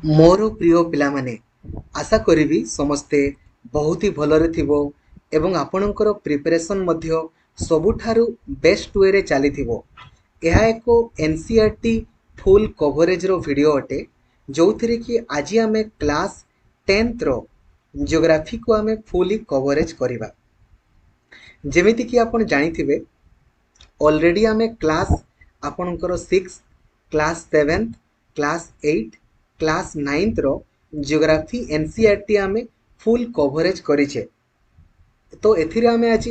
मोर प्रिय पिला माने आशा करी समस्ते बहुत ही भलरे थिबो एवं आपणकर प्रिपरेशन मध्य सबुठारु बेस्ट वे रे चली। यह एक एनसीईआरटी फुल कवरेज रो वीडियो अटे जो थी कि आज आम क्लास 10th रो जियोग्राफी को आम फुली कवरेज करवा। जेमिति कि आपण जानिथिबे ऑलरेडी आम क्लास आपणकर 6 क्लास 7 क्लास 8 क्लास 9th रो जियोग्राफी एनसीईआरटी आम फुल कवरेज करिछे। तो एथिरे आम आज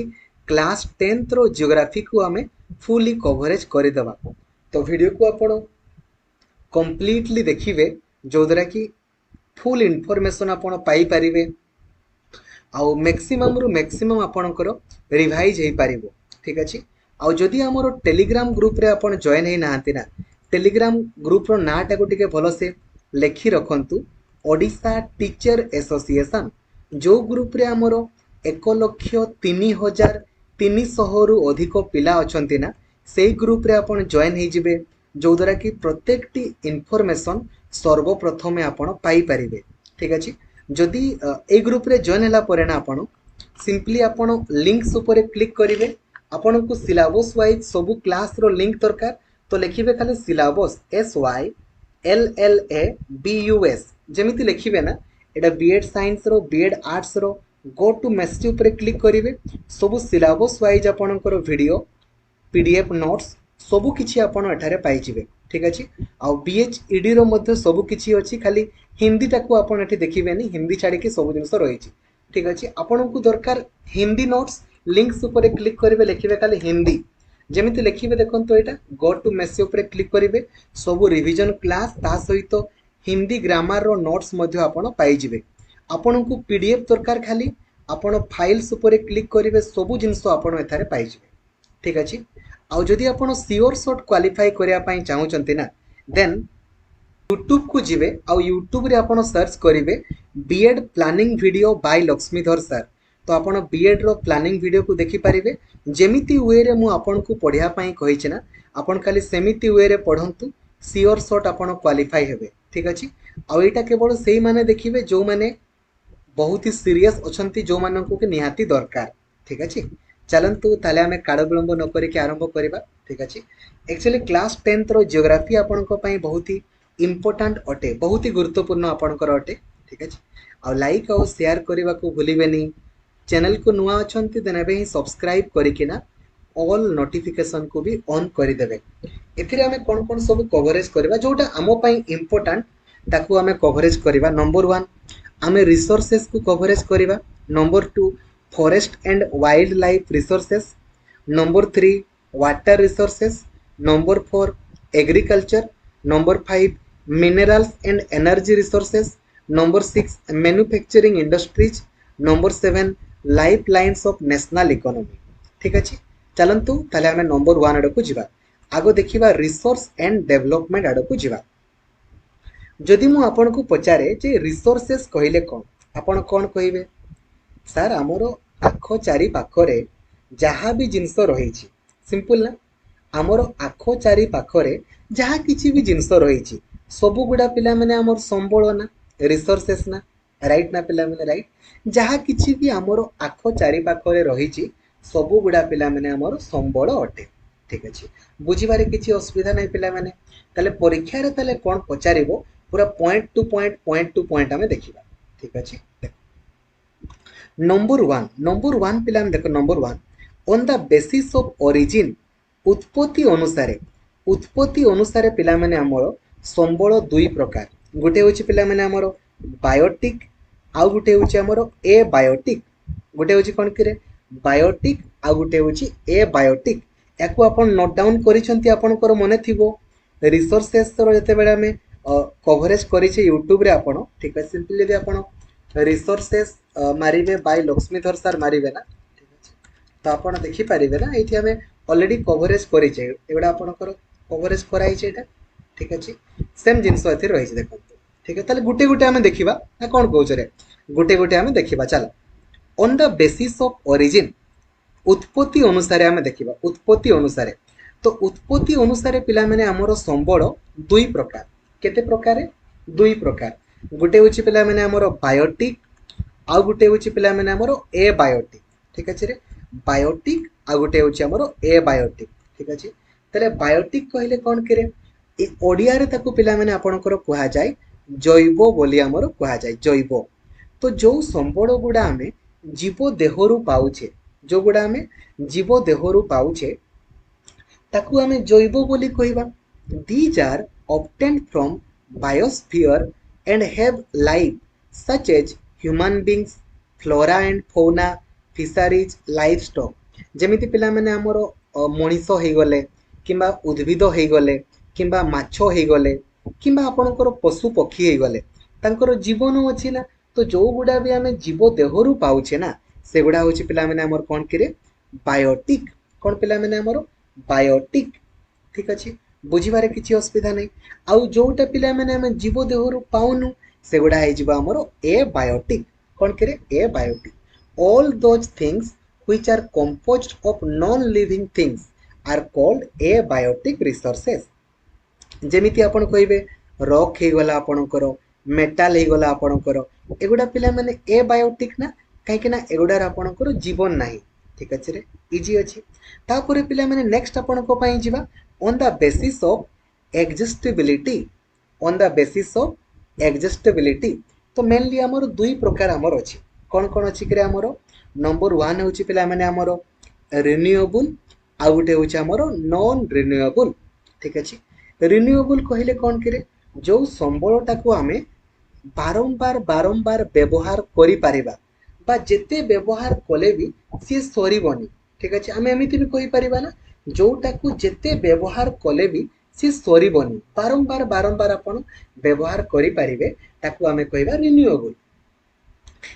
क्लास 10th रो जियोग्राफी को आम फुली कवरेज करदेवा। तो वीडियो को आपण कंप्लीटली देखिए जो द्वारा कि फुल इनफॉरमेशन आपण पाई परिवे आउ मैक्सिमम रु मैक्सिमम आपणकर रिवाइज हो पार। ठीक अच्छे। आउ जदि आमर टेलीग्राम ग्रुप रे आपण जॉइन है नाहांती ना टेलीग्राम ग्रुप रो नाटा को टिके भल से लेखि रखंतु ओडिशा टीचर एसोसिएशन जो ग्रुप रे आमर 1,03,300 रु अधिक पिला अछंती ना से ग्रुप रे आपण जॉइन हो जिवे जो द्वारा कि प्रत्येक टी इनफॉरमेशन सर्वप्रथमे आपण पाई परिवे। ठीक अच्छे। जदि ए ग्रुप रे जॉइन हला परे ना आपण सिंपली आपण लिंक्स ऊपर क्लिक करिवे आपण को सिलेबस वाइज सब क्लास रो लिंक दरकार तो लिखिबे खाली सिलेबस SYLLABUS जेमिति लिखिबे ना एटा बीएड साइंस रो बीएड आर्ट्स रो गो टू मेसेज ऊपर क्लिक करिवे सब सिलेबस वाइज आपणकर वीडियो पीडीएफ नोट्स सबु किछि आपण एठारे पाई जिवे। ठीक अछि। आ बीएचईडी रो मध्ये सबु किछि अछि खाली हिंदी टाको आपण एठी देखिबेनी हिंदी छाड़ी के सब जिंस रहिछि। ठीक अछि। आपण को दरकार हिंदी नोट्स लिंक्स ऊपर क्लिक करिवे लिखिबे खाली हिंदी जेमिति लिखिबे देखंतो एटा गो टू मेसेज ऊपर क्लिक करिवे सब रिवीजन क्लास ता सहित हिंदी ग्रामर रो नोट्स मध्ये आपण पाई जिवे। आपण को पीडीएफ दरकार खाली आपण फाइल्स ऊपर क्लिक करिवे सब जिंस आपण एथारे पाई जिवे। ठीक अछि। आउ जदि आपण सियोर शॉट क्वालिफाई करिया पई चाहउचंती ना देन यूट्यूब को जिवे आउ यूट्यूब रे आपण सर्च करिवे B Ed planning video by Laxmidhar sir तो आपण बीएड रो प्लानिंग वीडियो को देखि पारिबे जेमिति वे रे मु आपण को पढिया पई कहिछि ना आपण खाली सेमिति वे रे पढंतु सियोर शॉट आपण क्वालिफाई हेबे। ठीक अछि। आउ एटा केवल सेही माने देखिबे जो माने बहुत ही सीरियस अछंती जो माननको के निहाती दरकार। ठीक अछि। चलंतु ताले आमे काड विलंब न करी के आरंभ करिबा। ठीक अछि। एक्चुअली क्लास 10th रो जियोग्राफी आपनको पई बहुत ही इंपोर्टेंट अटे बहुत ही गुरुत्वपूर्ण आपणकर अटे। ठीक अछि। आ लाइक और शेयर करबा को भूलिबेनी चैनल को नुआ अछंती देन एबे ही सब्सक्राइब करिकिना ऑल नोटिफिकेशन को भी ऑन कर देबे। एथिरे हमें कोन कोन सब कवरेज करबा जोटा आमो पई इंपोर्टेंट ताकू हमें कवरेज करबा। नंबर 1 हमें रिसोर्सेस को कवरेज करबा। Number 2 forest and wildlife resources. Number 3 water resources. Number 4 agriculture. Number 5 minerals and energy resources. Number 6 manufacturing industries. Number 7 life lines of national economy. ठीक अच्छे। चलंतु ताले हमें नंबर 1 आड़ को जीवा आगो देखिबा रिसोर्स एंड डेवलपमेंट आड़ को जीवा। जदि मु आपन को पचारे जे रिसोर्सेस कहिले कोन आपन कोन कहिबे सर आमर आख चारि पाखरे जहाँ भी जिनस रही सिंपल ना आमर आख चारि पाखरे जहाँ किछि भी जिनस रही सबु गुडा पिला माने आमर संबल ना रिसोर्सेस ना राइट ना पिला माने राइट जहाँ किछि भी आमर आख चारि पाखरे रही सबु गुडा पिला माने आमर संबल अटे। ठीक अच्छे। बुझिबारे किछि असुविधा नहीं पिला माने ताले परीक्षा रे ताले कोन पचारिबो पूरा पॉइंट टू पॉइंट आमे देखिबा। ठीक अच्छे। नंबर 1 पिला देखो number 1 on the basis of origin उत्पत्ति अनुसार पिला माने हमर संबल दुई प्रकार गोटे होची पिला माने हमर बायोटिक आउ गोटे होची हमर ए बायोटिक गोटे होची कोन करे बायोटिक आउ गोटे होची ए बायोटिक याकू आपण नोट डाउन करिसंती आपनकर मने थिबो रिसोर्सेस रो जते बेले हमें कवरेज करिसे यूट्यूब रे आपण। ठीक है। सिंपली यदि आपण रिसोर्सेस मारिबे बाय लक्ष्मीधर सर मारिबे ना ठीक अछि तो आपण देखि पारिबे ना एठी हमें ऑलरेडी कवरेज करिसे एबडा आपनकर कवरेज कराई छै एटा। ठीक अछि। सेम जिंस एथि रहि छै देखो। ठीक है। ताले गुटे गुटे हमें देखिबा ना कोन कहू रे गुटे गुटे हमें देखिबा। चल on the basis of origin उत्पत्ति अनुसार हमें देखिबा उत्पत्ति अनुसार तो उत्पत्ति अनुसार पिला माने हमरो संबल दुई प्रकार केते प्रकार दुई प्रकार गोटे हूँ पिला माने हमर बायोटिक आउ गोटे हूँ पिला माने हमर ए बायोटिक ठीक अच्छे रे बायोटिक आ गोटे हूँ हमर ए बायोटिक ठीक अच्छे ताले बायोटिक कहले कौन करे ए ओडिया रे ताकू पिला माने आपणकर कुहा जाय जैव बोली हमर कुहा जाय जैव तो जो संबल गुड़ा आम जीव देहरु पाउछे जो गुड़ा आम जीव देहरु पाउछे ताकू आम जैव बोली कहबा these are obtained from biosphere and have life such as human beings flora and fauna fisheries livestock जेमिति पिला माने हमर मनीष हो गले किंबा उद्भिद हो गले किंबा माछ हो गले किंबा आपणकर पशु पक्षी हो गले तांकर जीवन अछि ना तो जो गुडा भी आमे जीव देहरु पाउछे ना सेगुडा होछि पिला माने हमर कोन करे बायोटिक कोन पिला माने हमर बायोटिक ठीक अच्छे बुझिबारे किसी असुविधा नहीं आउ जोटा पिला माने आमे जीव देहरु पाउनु सेगुडा हे जिबा हमर ए बायोटिक कोन करे abiotic all those things which are composed of non living things are called abiotic resources जेमिति आपण कहिबे रॉक हे गला आपणकर मेटाल हे गला आपणकर एगुडा पिला माने ए बायोटिक ना काहे कि ना एगुडा आपणकर जीवन नाही ठीक अछि रे इजी अछि तापुरे पिला माने नेक्स्ट आपण को पई जिबा on the basis of exhaustibility on the basis of exhaustibility तो मेनली हमर दुई प्रकार हमर अछि कोन कोन अछि करे हमर नंबर 1 होछि पिला माने हमर रिन्यूएबल आ गुटे होछि हमर नॉन रिन्यूएबल ठीक अछि रिन्यूएबल कहिले कोन करे जो संबलटा को आमे बारंबार बारंबार व्यवहार करि पारिबा बा जेते व्यवहार कले भी सी सरीबनी ठीक अछि आमे एमिति भी कहि पारिबा ना जोटा को जेते व्यवहार कले भी सी सरीबनी बारंबार बारंबार आपण व्यवहार करि पारिबे ताकू आमे कहबा renewable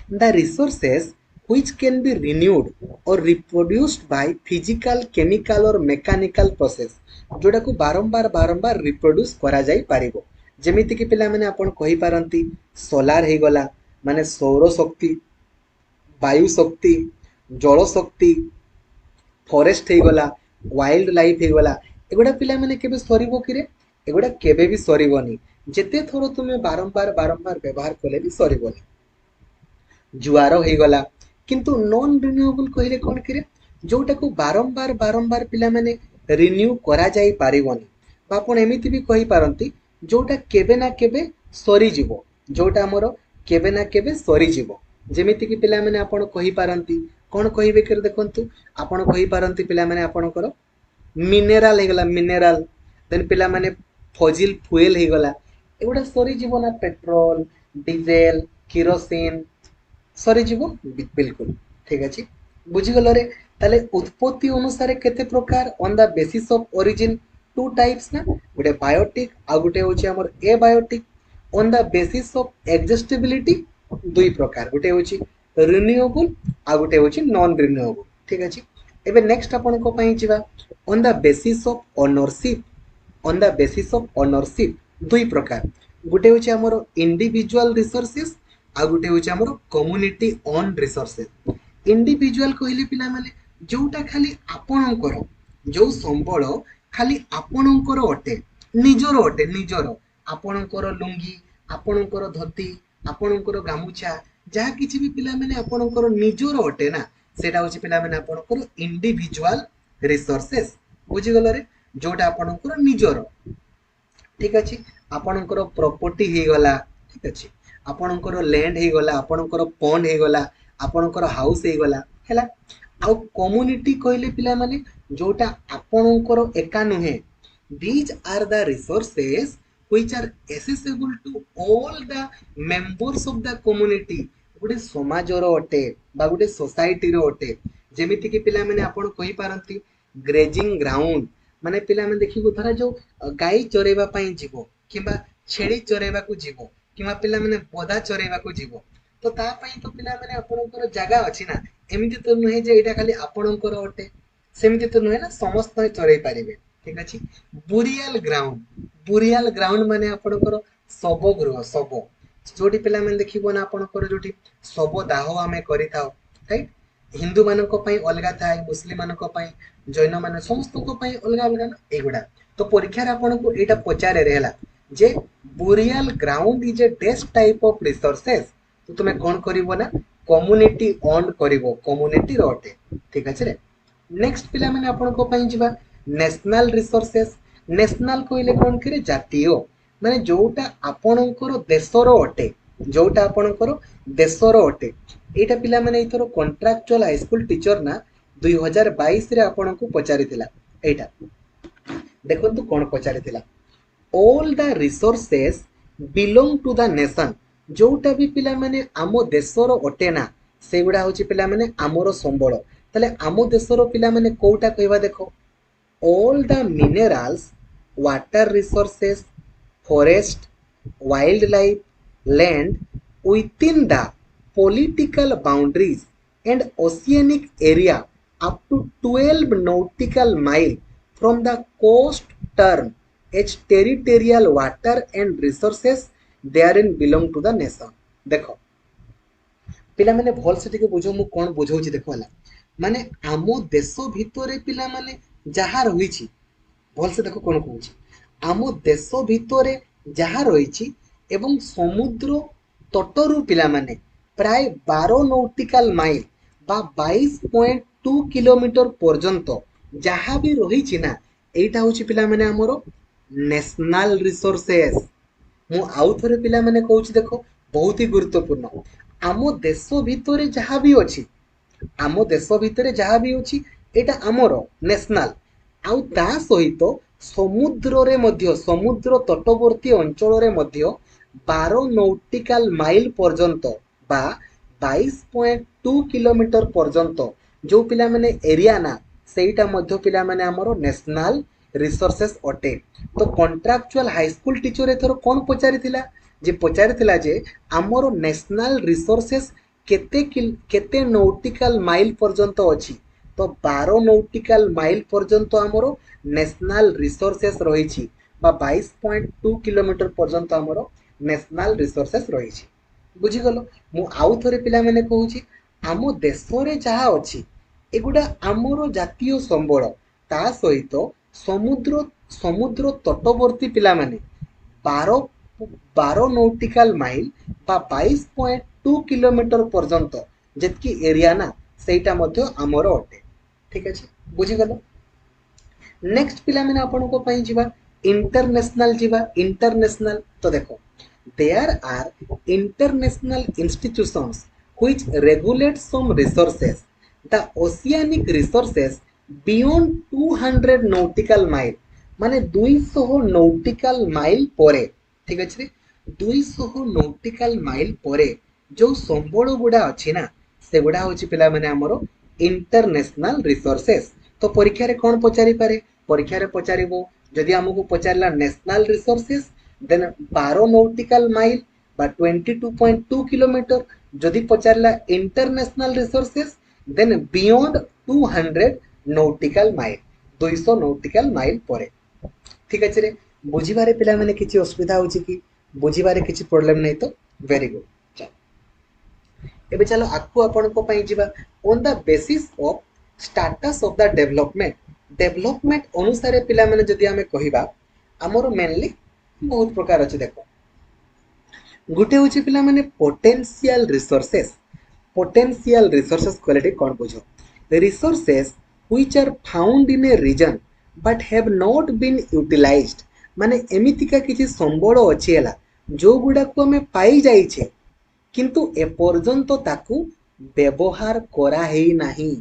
the resources which can be renewed or reproduced by physical chemical or mechanical process जोटा को बारंबार बारंबार रिप्रोड्यूस करा जाई पारिबो जेमिति कि पिला माने आपण कहि पारंती सोलार हे गला माने सौर शक्ति वायु शक्ति जल शक्ति फॉरेस्ट हे गला वाइल्ड लाइफ हे गला एगुडा पिला माने केबे सरीबो किरे एगुडा केबे भी सरीबोनी जेते थोरो तुमे बारंबार बारंबार व्यवहार कले भी सरीबोनी जुआर हो गला किंतु नॉन रिन्यूएबल कहले कोन करे जोटा को बारंबार बारंबार पिला माने रिन्यू करा जाई पारिबोनी बापन एमिति भी कहि पारंती जोटा केबे ना केबे सरी जीवो जोटा हमर केबे ना केबे सरी जीवो जेमिति कि पिला माने आपण कहि पारंती कोन कहिबे कर देखंतु आपण कहि पारंती पिला माने आपणकर मिनेराल हे गला मिनेराल देन पिला माने फजिल फ्यूएल हे गला एगुडा सरी जीवो ना पेट्रोल डीजल केरोसिन सरी जीवो बिल्कुल ठीक अछि बुझिगल रे ताले उत्पत्ति अनुसार केते प्रकार on the basis of origin two types ना गुटे बायोटिक आ गुटे होछि हमर abiotic on the basis of exhaustibility दुई प्रकार गुटे होछि रिन्यूएबल आ गुटे होछि नॉन रिन्यूएबल ठीक अछि एबे नेक्स्ट आपण को पई जिबा on the basis of ownership on the basis of ownership दुई प्रकार गुटे होछि हमर इंडिविजुअल रिसोर्सेस आ गुटे होछि हमर कम्युनिटी ओन रिसोर्सेस इंडिविजुअल कहले पिला माने जोटा खाली आपणकर जो संबल खाली आपणकर अटे निजर आपणकर लुंगी आपणकर धोती आपणकर गामुछा जहा किछि भी पिला माने आपणकर निजर अटे ना सेटा होछि पिला माने आपणकर इंडिविजुअल रिसोर्सेस बुझि गलो रे जोटा आपणकर निजर ठीक अछि आपणकर प्रॉपर्टी हे गला ठीक अछि आपणकर लैंड हे गला आपणकर पॉन्ड हे गला आपणकर हाउस हे गला हैला आ कम्युनिटी कहले पिला माने जोटा आपणकर एका नुहे these are the resources which are accessible to all the members of the community गुटे समाजर अटे बा गुटे सोसाइटी रो अटे जेमिति कि पिला माने आपण कहि पारंती ग्रेजिंग ग्राउंड माने पिला माने देखिबो धरा जो गाई चरेबा पई जीवो किबा छेड़ी चरेबा को जीवो किबा पिला माने बोदा चरेबा को जीवो तो ता पई तो पिला माने आपणकर जागा अछि ना एमिति तो नहे जे एटा खाली आपणकर अटे सेमिति तो नहे ना समस्त चरै पारिबे ठीक अछि बुरियाल ग्राउंड माने आपणकर सब गृह सब जोटी पिला माने देखिबो ना आपणकर जोटी सब दाह आमे करि थाओ राइट हिंदू मानक पई अलगा थाए मुस्लिम मानक पई जैन माने समस्त को पई अलगा अलगा ना एगुडा तो परीक्षा रे आपन को एटा पचारे रहला जे बुरियल ग्राउंड इज ए डेस्ट टाइप ऑफ रिसोर्सेस तो तुम्हें कौन करिवो ना कम्युनिटी ओन्ड करिवो कम्युनिटी रोटे ठीक अछि रे नेक्स्ट पिला माने आपन को पई जिबा नेशनल रिसोर्सेस नेशनल कहले कोन करे जातीय माने जोटा आपणकर देशर अटे जोटा आपणकर देशर अटे एटा पिला माने इथरो कॉन्ट्रैक्चुअल हाई स्कूल टीचर ना 2022 रे आपन को पचारिथिला एटा देखंतु कोन पचारिथिला all the resources belong to the nation जोटा भी पिला माने आमो देशर अटे ना सेगुडा होची पिला माने आमरो संबळ तले आमो देशर पिला माने कोउटा कहबा देखो all the minerals water resources forest wildlife land within the political boundaries and oceanic area up to 12 nautical mile from the coast term as territorial water and resources therein belong to the nation देखो पिला माने भल से टिके बुझो मु कोन बुझौची देखो हला माने आमो देश भितरे पिला माने जहा रहिछि भल से देखो कोन कहूछि आमो देश भितरे जहा रहिछि एवं समुद्र तटरु पिला माने प्राय 12 नॉटिकल माइल बा 22.2 किलोमीटर पर्यंत जहा भी रहिछि ना एटा होछि पिला माने हमरो नेशनल रिसोर्सेस मु आउ थरे पिला माने कहूछि देखो बहुत ही गुरुत्वपूर्ण आमो देश भितरे जहा भी अछि आमो देश भितरे जहा भी अछि एटा हमरो नेशनल आउ ता सहित समुद्र रे मध्य समुद्र तटवर्ती अंचल रे मध्य 12 नॉटिकल माइल पर्यंत बा 22.2 किलोमीटर पर्यंत जो पिला माने एरिया ना सेटा मध्य पिला माने हमरो नेशनल रिसोर्सेस अटे तो कॉन्ट्रैक्चुअल हाई स्कूल टीचर एथर कोन पचारिथिला जे पचारिथिला जे हमरो नेशनल रिसोर्सेस केते नॉटिकल माइल पर्यंत अछि तो 12 नॉटिकल माइल पर्यंत हमरो नेशनल रिसोर्सेस रहिछि बा 22.2 किलोमीटर पर्यंत हमरो नेशनल रिसोर्सेस रहिछि बुझी गलो मु आउ थरे पिला माने कहूछि आमो देशरे जहा अछि एगुडा हमरो जातीय संबळ ता सहित समुद्र समुद्र तटवर्ती पिला माने 12 नॉटिकल माइल बा 22.2 किलोमीटर पर्यंत जेतकी एरिया ना सेटा मध्य हमरो अटे ठीक अछि बुझी गलो नेक्स्ट पिला माने आपन को पई जिबा इंटरनेशनल तो देखो there are international institutions which regulate some resources the oceanic resources beyond 200 nautical mile माने 200 nautical mile परे ठीक अछि रे 200 nautical mile परे जो संबळ गुडा अछि ना से गुडा होछि पिला माने हमरो इंटरनेशनल रिसोर्सेस तो परीक्षा रे कोन पचारि पारे परीक्षा रे पचारिबो जदि हमकु पचारला national resources then 12 nautical mile बा 22.2 किलोमीटर जदि पचारला international resources then beyond 200 nautical mile 200 nautical mile परे ठीक अछि रे बुझिबारे पिला माने किछि असुविधा होछि कि बुझिबारे किछि प्रॉब्लम नै तो वेरी गुड चल एबे चलो आकु आपन को पई जिबा on the basis of status of the development अनुसार पिला माने जदि हमें कहिबा हमरो मेनली बहुत प्रकार अछि देखो गुटे होछि पिला माने पोटेंशियल रिसोर्सेस क्वालिटी कोन बुझो resources which are found in a region but have not been utilized माने एमितिका किछि संबळ अछि हला जो गुडा को हमें पाई जाई छे किंतु ए पर्यंत ताकू व्यवहार करा हेई नाही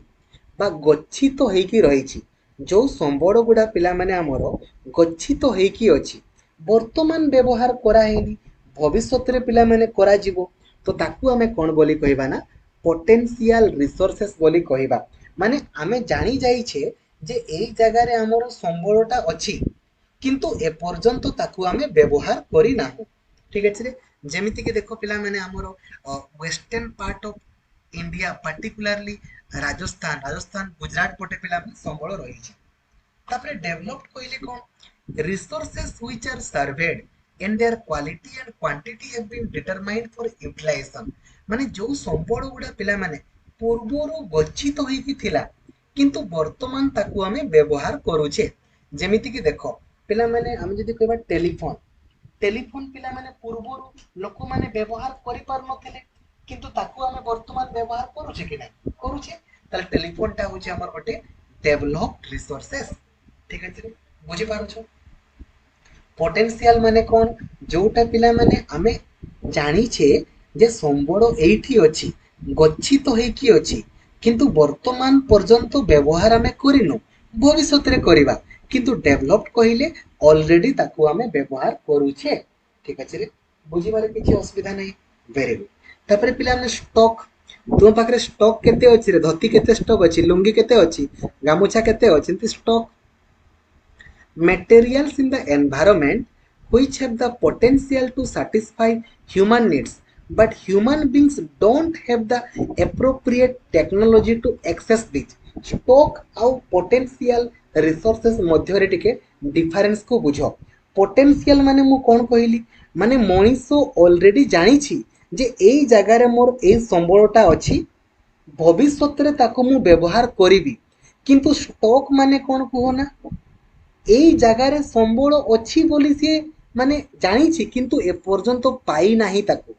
बा गच्छित हेकी रहिछि जो संबळ गुडा पिला माने हमरो गच्छित हेकी अछि वर्तमान व्यवहार करा हेनी भविष्य रे पिला माने करा जीवो तो ताकू हमें कोन बोली कहबा ना पोटेंशियल रिसोर्सेस बोली कहबा माने हमें जानी जाई छे जे एई जगह रे हमरो संबळटा अछि किंतु ए पर्यंत ताकू हमें व्यवहार करी नाहु ठीक अछि रे जेमिति के देखो पिला माने हमरो western part of India particularly Rajasthan Gujarat पटे पिला माने संबळ रही छे तापरे डेवलप्ड कहले कोन resources which are surveyed and their quality and quantity have been determined for utilization माने जो संबळ गुडा पिला माने पूर्वरो गच्छित होई थिला किंतु वर्तमान ताकू हमें व्यवहार करूछे जेमिति कि देखो पिला माने हम जदि कहबा टेलीफोन टेलीफोन पिला माने पूर्वरु लोक माने व्यवहार करि पार नथिले किंतु ताकू आमे वर्तमान व्यवहार करूछे कि नै करूछे ताले टेलीफोन टा होचे हमर गोटे डेवलप्ड रिसोर्सेस ठीक अछि बुझी पारुछो पोटेंशियल माने कोन जोटा पिला माने आमे जानी छे जे संबड़ एठी अछि गच्छित तो हेकी अछि किंतु वर्तमान पर्यंत व्यवहार आमे करिनो भविष्यत रे करिबा किंतु डेवलप्ड कहिले ऑलरेडी ताकू आमे व्यवहार करूछे ठीक अछि रे बुझी बारे किछि असुविधा नै वेरी गुड तापरे पिला माने स्टॉक तुम पाखरे स्टॉक केते अछि रे धोती केते स्टॉक अछि लुंगी केते अछि गामुछा केते अछि stock materials in the environment which have the potential to satisfy human needs but human beings don't have the appropriate technology to access this stock ଆଉ potential resources ମଧ୍ୟରେ ଟିକେ difference को बुझ potential माने मु कोन कहली माने मଣିଷ already जानिछि जे एई जागारे मोर एई संबळटा अछि भविष्यत रे ताको मु व्यवहार करिवि किंतु स्टॉक माने कोन कहना एई जागारे संबळ अछि बोली से माने जानिछि किंतु ए पर्यंत पाई नाही ताको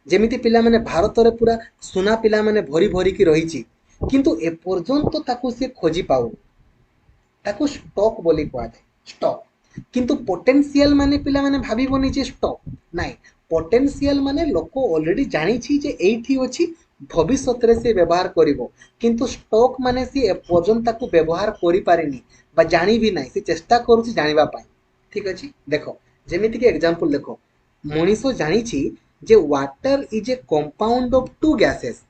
जेमिति पिला माने भारत रे पूरा सुना पिला माने भरी भरी की रहिछि किंतु ए पर्यंत ताको से खोजी पाउ ताको स्टॉक बोली कहै स्टॉक किंतु पोटेंशियल माने पिला माने भाबिबोनी जे स्टॉक नाही पोटेंशियल माने लोक ऑलरेडी जानिछि जे एठी अछि भविष्यत रे से व्यवहार करिवो किंतु स्टॉक माने से ए पर्यंत ताको व्यवहार करि पारिनी बा जानी भी नाही से चेष्टा करूछि जानिबा पाई ठीक अछि देखो जेमिति कि एग्जांपल देखो मनीषो जानिछि जे water is a compound of two gases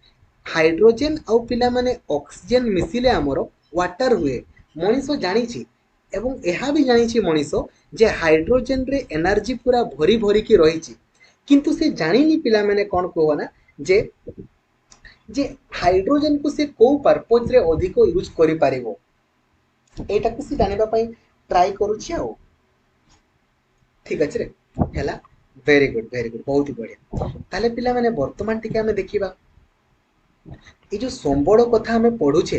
hydrogen आउ पिला माने ऑक्सीजन मिसिले हमरो वाटर हुए मनीषो जानिछि एवं एहा भी जानिछि मनीषो जे हाइड्रोजन रे एनर्जी पूरा भरी भरी की रहिछि किंतु से जानिनी पिला माने कोन कहना जे जे हाइड्रोजन को से को पर्पज रे अधिक यूज करि पारिबो एटा को से जानिबा पई ट्राई करूछि आ ठीक अछि रे हैला वेरी गुड बहुत ही बढ़िया ताले पिला माने वर्तमान टिके हमें देखिबा ए जो संबड़ कथा हमें पढुछे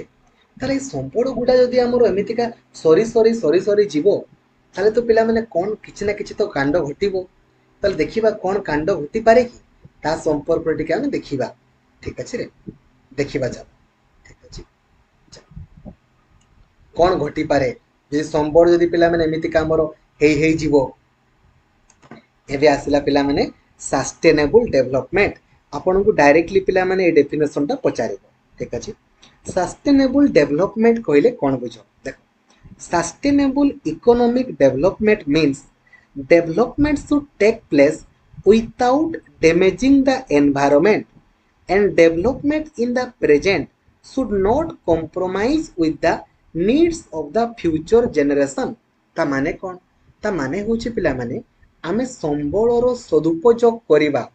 ताले संबड़ गुडा जदी हमर एमितिका सरी जीवो ताले तो पिला माने कोन किछि ना किछि तो कांड घटिबो ताले देखिबा कोन कांड घटि पारे कि ता संपर्क टिके हमें देखिबा ठीक अछि रे देखिबा जा ठीक अछि कोन घटि पारे जे संबड़ जदी पिला माने एमितिका हमर हेई जीवो एबे आसिला पिला माने सस्टेनेबल डेवलपमेंट आपन को डायरेक्टली पिला माने ए डेफिनेशन ता पचारिबो ठीक अछि सस्टेनेबल डेवलपमेंट कहले कोन बुझो देखो sustainable economic development means development should take place without damaging the environment and development in the present should not compromise with the needs of the future generation ता माने कोन ता माने होछि पिला माने आमे संबळर सदुपयोग करिबा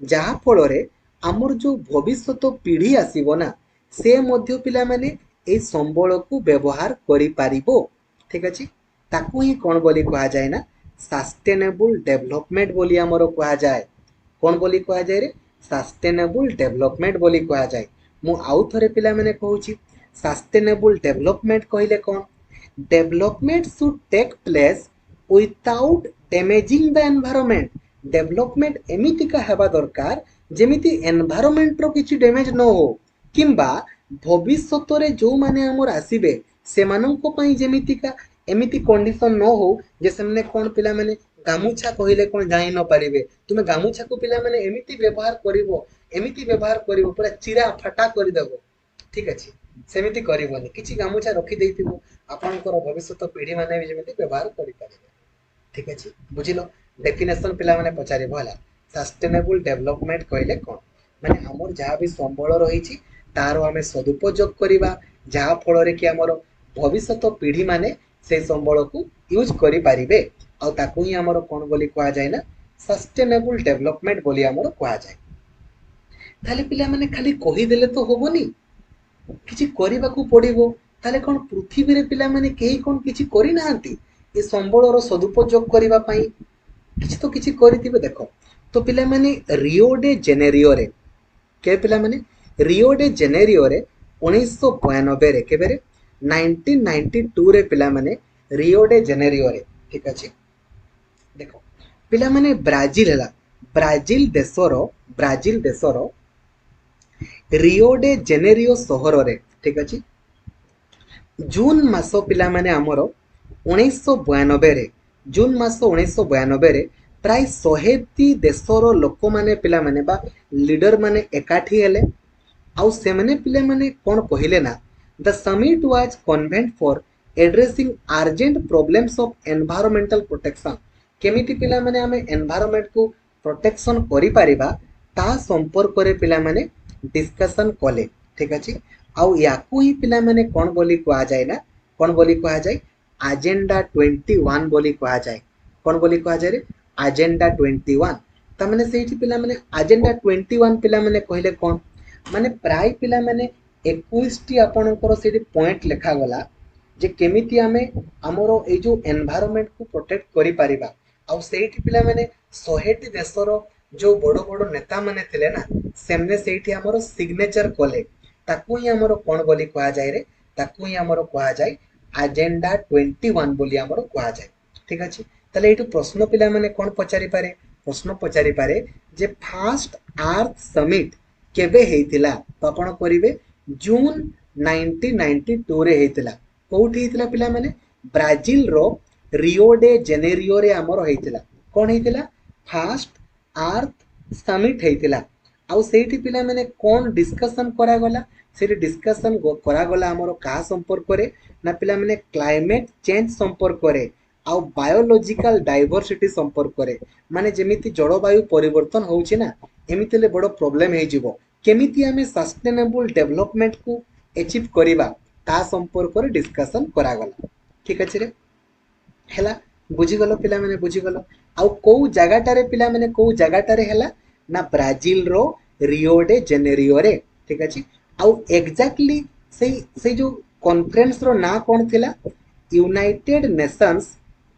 जहा फल रे हमर जो भविष्यत पीढ़ी आसीबो ना से मध्य पिला माने ए संबळ को व्यवहार करि पारिबो ठीक अछि ताकू ही कोन बोली कहा जाय ना सस्टेनेबल डेवलपमेंट बोली हमर कहा जाय कोन बोली कहा जाय रे सस्टेनेबल डेवलपमेंट बोली कहा जाय मु आउ थरे पिला माने कहूची सस्टेनेबल डेवलपमेंट कहिले कोन development should take place without damaging the environment development एमिति का हेबा दरकार जेमिति एनवायरनमेंट रो किछि डैमेज न हो किंबा भविष्यत रे जो माने हमर आसीबे सेमानंको पई जेमिति का एमिति कंडीशन न हो जे सेमने कोन पिला माने गामुछा कहिले कोन जाई न पारिबे तुमे गामुछा को पिला माने एमिति व्यवहार करिवो पूरा चिरा फटा करि देबो ठीक अछि सेमिति करिवोनी किछि गामुछा रखि देइतिबो आपनकर भविष्यत पीढ़ी माने भी जेमिति व्यवहार करि पारिबे ठीक अछि बुझिलो डेफिनेशन पिला माने पचारिबो हला सस्टेनेबल डेवलपमेंट कहिले कोन माने हमर जहा भी संबळ रहिछि तारो हमें सदुपयोग करिबा जहा फल रे कि हमर भविष्यत पीढ़ी माने से संबळ को यूज करि पारिबे आ ताकू ही हमर कोन बोली कहा जाय ना सस्टेनेबल डेवलपमेंट बोली हमर कहा जाय ताले पिला माने खाली कहि देले तो होबोनी किछि करिबा को पड़िबो ताले कोन पृथ्वी रे पिला माने केही कोन किछि करि नाहंती ए संबळर सदुपयोग करिबा पई किछि तो किछि करितिबे देखो तो पिला माने रियो डे जेनेरियो रे के पिला माने रियो डे जेनेरियो रे 1992 रे केबे रे 1992 रे पिला माने रियो डे जेनेरियो रे ठीक अछि देखो पिला माने ब्राजिल है ब्राजिल देशर रियो डे जेनेरियो सहर रे ठीक अच्छे जून मास पिला माने आमर 1992 रे जून मास 1992 रे प्राय 100टी देशर लोक माने पिला माने बा लीडर माने एकाठी हेले आउ से माने पिला माने कोन कहिले ना the summit was convent for addressing urgent problems of environmental protection केमिति पिला माने आमे एनवायरमेंट को प्रोटेक्शन करि परिबा ता संपर्क रे पिला माने डिस्कशन कले ठीक अछि आउ याकू ही पिला माने कोन बोली कहा जाय ना कोन बोली कहा जाय एजेंडा 21 बोली कहा जाय कोन बोली कहा जाय रे एजेंडा 21 ता माने सेठी पिला माने एजेंडा 21 पिला माने कहले कोन माने प्राय पिला माने 21 टी आपनकर सेठी पॉइंट लिखा गला जे केमिति आमे हमरो ए जो एनवायरनमेंट को प्रोटेक्ट करि परिबा आउ सेठी पिला माने 100 टी देशर जो बड़ बड़ नेता माने थिले ना सेमने सेठी हमरो सिग्नेचर कले ताकू ही हमरो कोन बोली कहा जाय रे ताकू ही हमरो कहा जाय एजेंडा 21 बोली हमरो कहा जाय ठीक अछि तले एटु प्रश्न पिला माने कोन पचारि पारे प्रश्न पचारि पारे जे फर्स्ट अर्थ समिट केबे हेतिला तो आपण करिवे जून 1992 रे हेतिला कोठी हेतिला पिला माने ब्राजिल रो रियो डे जेनेरियो रे हमरो हेतिला कोन हेतिला फर्स्ट अर्थ समिट हेतिला आउ सेठी पिला माने कोन डिस्कशन करा गला सेठी डिस्कशन करा गला हमरो का संपर्क रे ना पिला माने क्लाइमेट चेंज संपर्क रे आउ बायोलॉजिकल डाइवर्सिटी संपर्क रे माने जेमिति जलवायु परिवर्तन होउछि ना एमितिले बड़ प्रॉब्लम हे जिवो केमिति हमें सस्टेनेबल डेवलपमेंट को अचीव करिबा ता संपर्क रे डिस्कशन करा गला ठीक अछि रे हेला बुझी गलो पिला माने बुझी गलो आउ को जगाटारे पिला माने को जगाटारे हेला ना ब्राजिल रो रियो डे जेनेरियो रे ठीक अछि आउ एग्जैक्टली से जो कॉन्फ्रेंस रो ना कोन थिला United Nations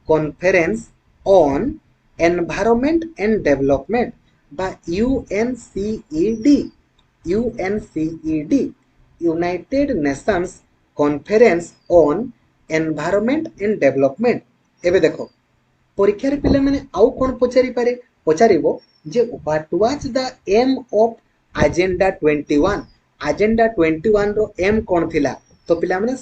conference on environment and development बा UNCED United Nations conference on environment and development एबे देखो परीक्षा रे पिला माने आउ कोन पचारि पारे पचारिबो जे what was the aim of agenda 21 रो एम कोन थिला तो पिला माने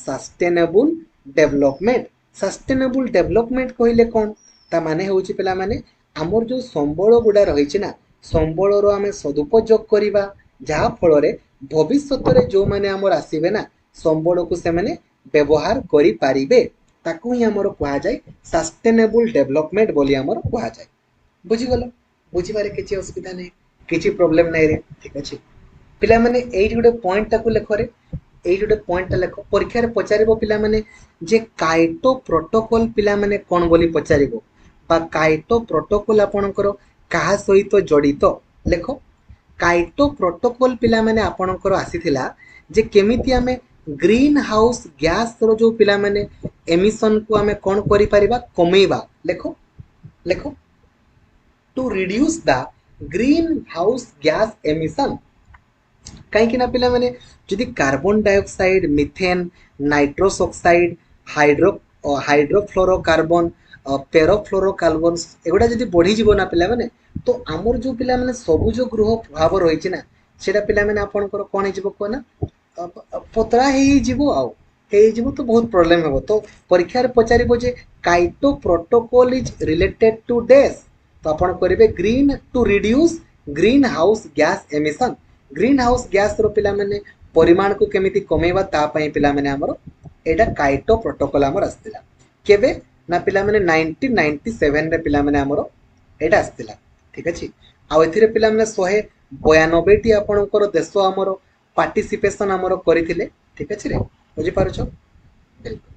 सस्टेनेबल डेवलपमेंट कहिले कोन ता माने होउची पिला माने हमर जो संबळ गुडा रहिछि ना संबळ रो हमें सदुपयोग करिबा जहा फल रे भविष्यत रे जो माने हमर आसीबे ना संबळ को से माने व्यवहार करि पारिबे ताकू ही हमर कहा जाय सस्टेनेबल डेवलपमेंट बोली हमर कहा जाय बुझी गलो बुझी बारे किछि असुविधा नै किछि प्रॉब्लम नै रे ठीक अछि पिला माने एई गुडे पॉइंट ताकू लेखो रे एई गुडे पॉइंट लेखो परीक्षा रे पचारिबो पिला माने जे काइटो प्रोटोकॉल पिला माने कोन बोली पचारिबो बा काइटो प्रोटोकॉल आपणकर कहा सहित जड़ित लेखो काइटो प्रोटोकॉल पिला माने आपणकर आसीथिला जे केमिति हमें ग्रीन हाउस गैस रो जो पिला माने एमिशन को हमें कोन करि परिबा कमेबा लेखो लेखो to reduce the greenhouse gas emission कहीं ना पिला माने जदि carbon dioxide methane nitrous oxide hydrofluorocarbon perfluorocarbon एगुडा जदि बढ़ी जीवो ना पिला माने तो आमर जो पिला माने सबुज गृह प्रभाव रही ना सेटा पिला माने आपनकर कोन हिजबो को ना पतला हे जीवो आउ हे जीवो तो बहुत प्रॉब्लम हेबो तो परीक्षा रे पचारिबो जे Kyoto protocol is related to this तो आपण करिवे green to reduce greenhouse gas emission greenhouse gas रो पिला माने परिमाण को केमिति कमेबा ता पई पिला माने हमरो एटा काइटो प्रोटोकॉल हमर आस्तिला केबे ना पिला माने 1997 रे पिला माने हमरो एटा आस्तिला ठीक अछि आ एथिरे पिला माने 192 टी आपनकर देश हमरो पार्टिसिपेशन हमरो करिथिले ठीक अछि रे बुझि पारुछो बिल्कुल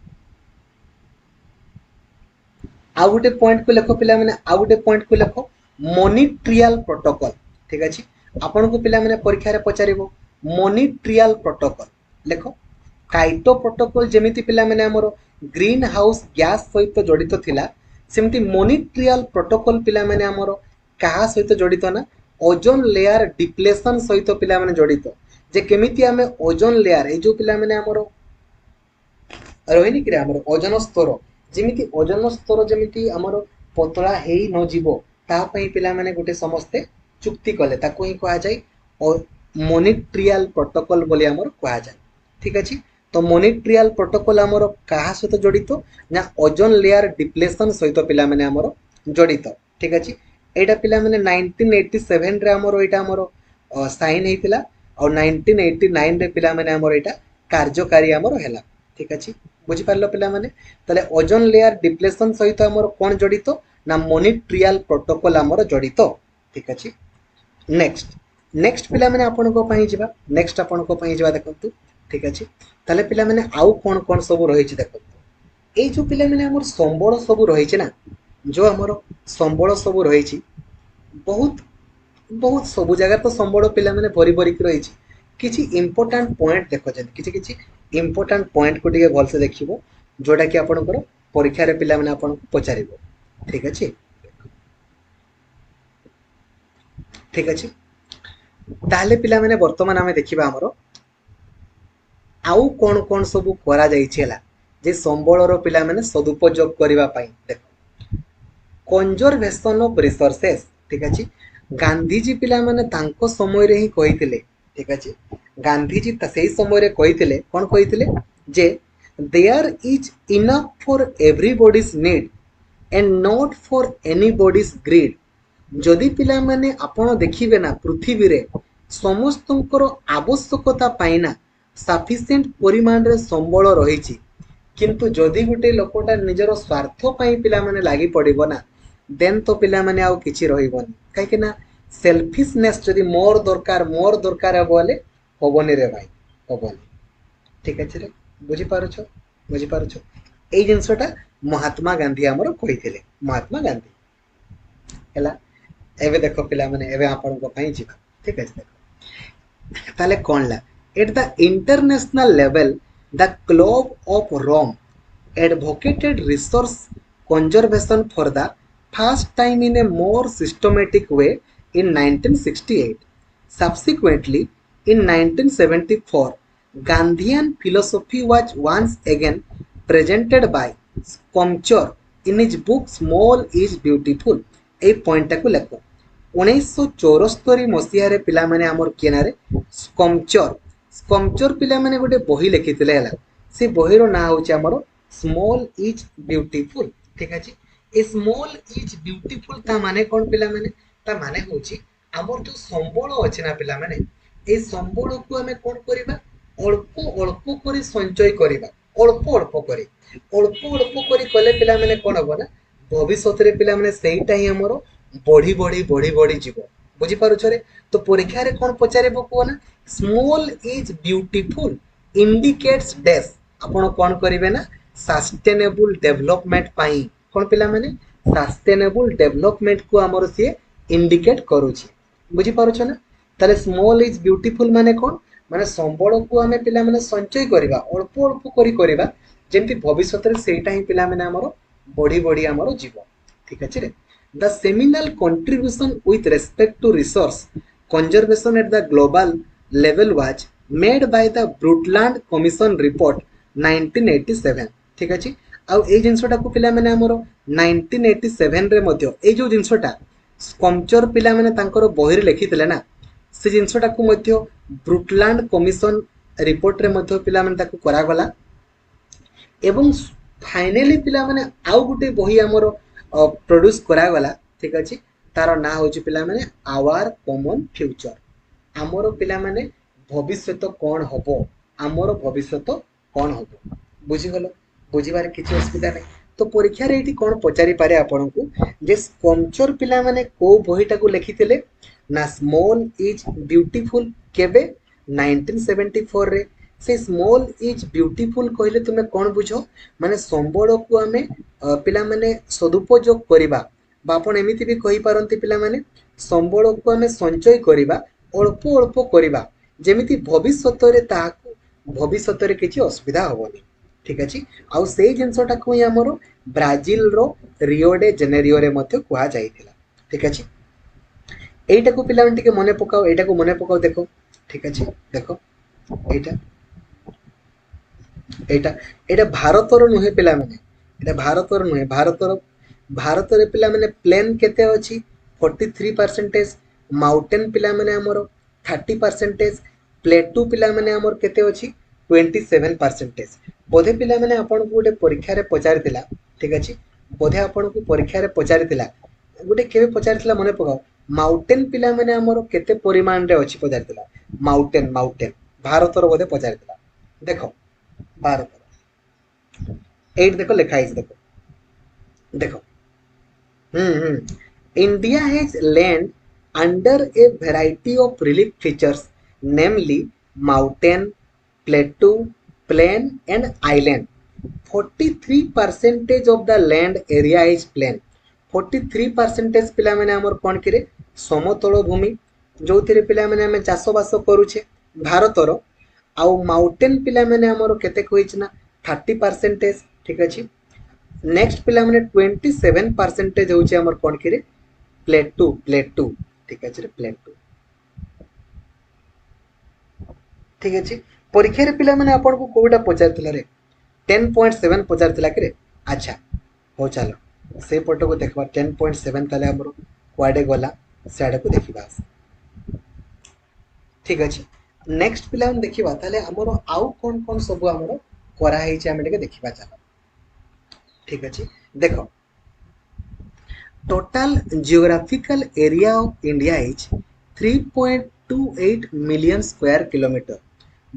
आ गुटे पॉइंट को लेखो पिला माने आ गुटे पॉइंट को लेखो मॉनिट्रियल प्रोटोकॉल ठीक अछि आपन को पिला माने परीक्षा रे पचारिबो मॉनिट्रियल प्रोटोकॉल लेखो काइटो प्रोटोकॉल जेमिति पिला माने हमरो ग्रीन हाउस गैस सहित जड़ित थिला सेमति मॉनिट्रियल प्रोटोकॉल पिला माने हमरो कहा सहित जड़ित ना ओजोन लेयर डिप्लेशन सहित पिला माने जड़ित जे केमिति हमें ओजोन लेयर ए जो पिला माने हमरो रोहिणी कि हमरो ओजोन स्तर जेमिति ओजोन स्तर जेमिति हमरो पतला हेई न जीवो ता पई पिला माने गोटे समस्ते चुक्ति कले ताको ही कहा जाय और मोनिट्रियल प्रोटोकॉल बोली हमर कहा जाय। ठीक अछि। तो मोनिट्रियल प्रोटोकॉल हमर कहा सहित जड़ित ना ओजोन लेयर डिप्लेशन सहित पिला माने हमर जड़ित। ठीक अछि। एटा पिला माने 1987 रे हमर एटा हमर साइन हेतिला और 1989 रे पिला माने हमर एटा कार्यकारी हमर हैला। ठीक अछि। बुझी पारलो पिला माने तले ओजोन लेयर डिप्लेशन सहित हमर कोन जड़ित ना मोनिट्रियल प्रोटोकॉल हमर जड़ित। ठीक अछि। नेक्स्ट नेक्स्ट पिला माने आपन को पई जिबा नेक्स्ट आपन को पई जिबा देखंतु। ठीक अछि। तले पिला माने आउ कोन कोन सब रही छि देखंतु। ए जो पिला माने हमर संबळ सब रही छि ना जो हमर संबळ सब रही छि बहुत बहुत सब जगह तो संबळ पिला माने भरी भरी के रही छि। किछि इंपोर्टेंट पॉइंट देखो जन किछि किछि इंपोर्टेंट पॉइंट को टिके भल से देखिबो जोटा कि आपन को परीक्षा रे पिला माने आपन को पचारिबो। ठीक अछि। ठीक अछि। ताले पिला माने वर्तमान हमें देखिबा हमरो आउ कोन कोन सब करा जाई छेला जे संबळर पिला माने सदुपयोग करिवा पई देखो कंजर्वेशन ऑफ रिसोर्सेस। ठीक अछि। गांधीजी पिला माने तांको समय रे ही कहिथिले। ठीक अछि। गांधीजी सेही समय रे कहिथिले कोन कहिथिले जे there is enough for everybody's need and not for anybody's greed. जदि पिला माने आपण देखिबे ना पृथ्वी रे समस्तंकर आवश्यकता पाइना सफिशिएंट परिमाण रे संबळ रहिछि किंतु जदि गुटे लोकटा निजर स्वार्थ पई पिला माने लागि पड़िबो ना देन तो पिला माने आउ किछि रहिबोनी काहे कि ना सेल्फिशनेस जदि मोर दरकार बोले होबोनी रे भाई होबोनी। ठीक अछि रे बुझी पारुछो एई जिंसटा महात्मा गांधी हमर कहिथिले महात्मा गांधी हैला। एबे देखो पिला माने एबे आपण को पई जिबा। ठीक अछि। देखो ताले कोन ला at the international level the Club of Rome advocated resource conservation for the first time in a more systematic way in 1968. Subsequently, in 1974, Gandhian philosophy was once again presented by Skomchor in his book Small is Beautiful। এই পয়েন্টটাକୁ লেখ 1974 মସିହାରେ ପିଲାମାନେ ଆମର କିନାରେ ସ୍କମ୍ଚର ପିଲାମାନେ ଗୋଟେ ବହି ଲେଖିଥିଲେ ହେଲା। ସେ ବହିର ନାଁ ହେଉଛି ଆମର ସ୍ମଲ୍ ଇଜ୍ ବ୍ୟୁଟିଫୁଲ୍। ଠିକ ଅଛି। ଏ ସ୍ମଲ୍ ଇଜ୍ ବ୍ୟୁଟିଫୁଲ୍ ତା ମାନେ କ'ଣ ପିଲାମାନେ ତା ମାନେ ହେଉଛି ଆମର ଯୋଉ ସମ୍ବଳ ଅଛି ନା ପିଲାମାନେ এই ସମ୍ବଳକୁ ଆମେ କ'ଣ କରିବା ଅଳ୍ପ ଅଳ୍ପ କରି ସଞ୍ଚୟ କରିବା ଅଳ୍ପ କରି କଲେ ପିଲାମାନେ କ'ଣ ହବ ନା ଭବିଷ୍ୟତରେ ପିଲାମାନେ ସେଇଟା ହିଁ ଆମର ବଢି ଯିବ। ବୁଝିପାରୁଛରେ ତ ପରୀକ୍ଷାରେ କ'ଣ ପଚାରିବ କୁହ ନା small is beautiful indicates dash ଆପଣ କ'ଣ କରିବେ ନା ସଷ୍ଟେନେବୁଲ ଡେଭଲପମେଣ୍ଟ ପାଇଁ କ'ଣ ପିଲାମାନେ ସଷ୍ଟେନେବୁଲ ଡେଭଲପମେଣ୍ଟ କୁ ଆମର ସିଏ ଇଣ୍ଡିକେଟ୍ କରୁଛି। ବୁଝିପାରୁଛ ନା ତାହେଲେ ସ୍ମଲ୍ ଇଜ୍ ବ୍ୟୁଟିଫୁଲ୍ ମାନେ କ'ଣ ମାନେ ସମ୍ବଳକୁ ଆମେ ପିଲାମାନେ ସଞ୍ଚୟ କରିବା ଅଳ୍ପ କରି କରିବା ଯେମିତି ଭବିଷ୍ୟତରେ ସେଇଟା ହିଁ ପିଲାମାନେ ଆମର ବଢି ଆମର ଯିବ। ଠିକ ଅଛି ରେ। The seminal contribution with respect to resource conservation at the global level was made by the Brundtland Commission report 1987। ठीक अछि। आउ ए जिंसटा को पिला माने हमरो 1987 रे मध्य ए जो जिंसटा स्कम्चर पिला माने तांकर बहिर लिखिथिले ना से जिंसटा को मध्य ब्रुटलैंड कमिशन रिपोर्ट रे मध्य पिला माने ताको करा गला एवं फाइनली पिला माने आउ गुटे बही हमरो प्रोड्यूस करा गला। ठीक अछि। तार ना होची पिला माने आवर कॉमन फ्यूचर हमरो पिला माने भविष्यत कोन हबो हमरो भविष्यत कोन हबो बुझी गलो बुझीबार किछि असुविधा नै। तो परीक्षा रे एठी कोन पचारि पारे आपन को जे स्कम्चर पिला माने को बहिटा को लिखिथिले ना स्मॉल इज ब्यूटीफुल केबे 1974 रे से स्मॉल इज ब्यूटीफुल कहले तुमे कोन बुझो माने संबळ को हमें पिला माने सदुपयोग करिबा बा आपण एमिति भी कहि पारंती पिला माने संबळ को हमें संचय करिबा अल्प करिबा जेमिति भविष्यत रे ताहाकु भविष्यत रे किछि असुविधा होबनी। ठीक अछि। आउ सेही जिंसटा को हमरो ब्राजील रो रियो डे जेनेरियो रे मध्य कुआ जाइथिला। ठीक अछि। एटा को पिला टिके मने पकाओ एटा को मने पकाओ देखो। ठीक अछि। देखो एटा एटा एटा भारतर नुहे पिला माने एटा भारतर नुहे भारतर रे पिला माने प्लेन केते अछि 43%, माउंटेन पिला माने हमरो 30%, प्लेटू पिला माने हमर केते अछि 27%। बोधे पिला माने आपन को गोटे परीक्षा रे पचारि दिला, ठीक अछि, बोधे आपन को परीक्षा रे पचारि दिला, गोटे केबे पचारि दिला मने पकाओ, माउंटेन पिला माने हमरो केते परिमाण रे अछि पचारि दिला, माउंटेन माउंटेन भारत रो बोधे पचारि दिला, देखो भारत एट देखो लिखा है, देखो देखो India has land under a variety of relief features, namely mountain, plateau, plain, and island. 43% of the land area is plain. 43% पिला माने हमर कोन करे समतल भूमि जो पिला माने हमें चाष बास करूचे भारतर, आउ माउंटेन पिला माने हमर केते कहिछ ना 30%, ठीक अछि। नेक्स्ट पिला माने 27% होचे हमर कोन करे प्लेटू प्लेटू, ठीक अछि रे प्लेटू, ठीक अछि। परीक्षा रे पिला माने आपन को कोटा पचारथिला रे 10.7 पचारथिला कि रे, अच्छा हो चलो से पटो को देखबा 10.7 ताले हमरो क्वाडे गला साडे को देखिबा, ठीक अछि। नेक्स्ट पिला हम देखिबा ताले हमरो आउ कोन कोन सब हमरो करा हेचे हम देखिबा चलो, ठीक अछि। देखो total geographical area of India is 3.28 million square kilometer।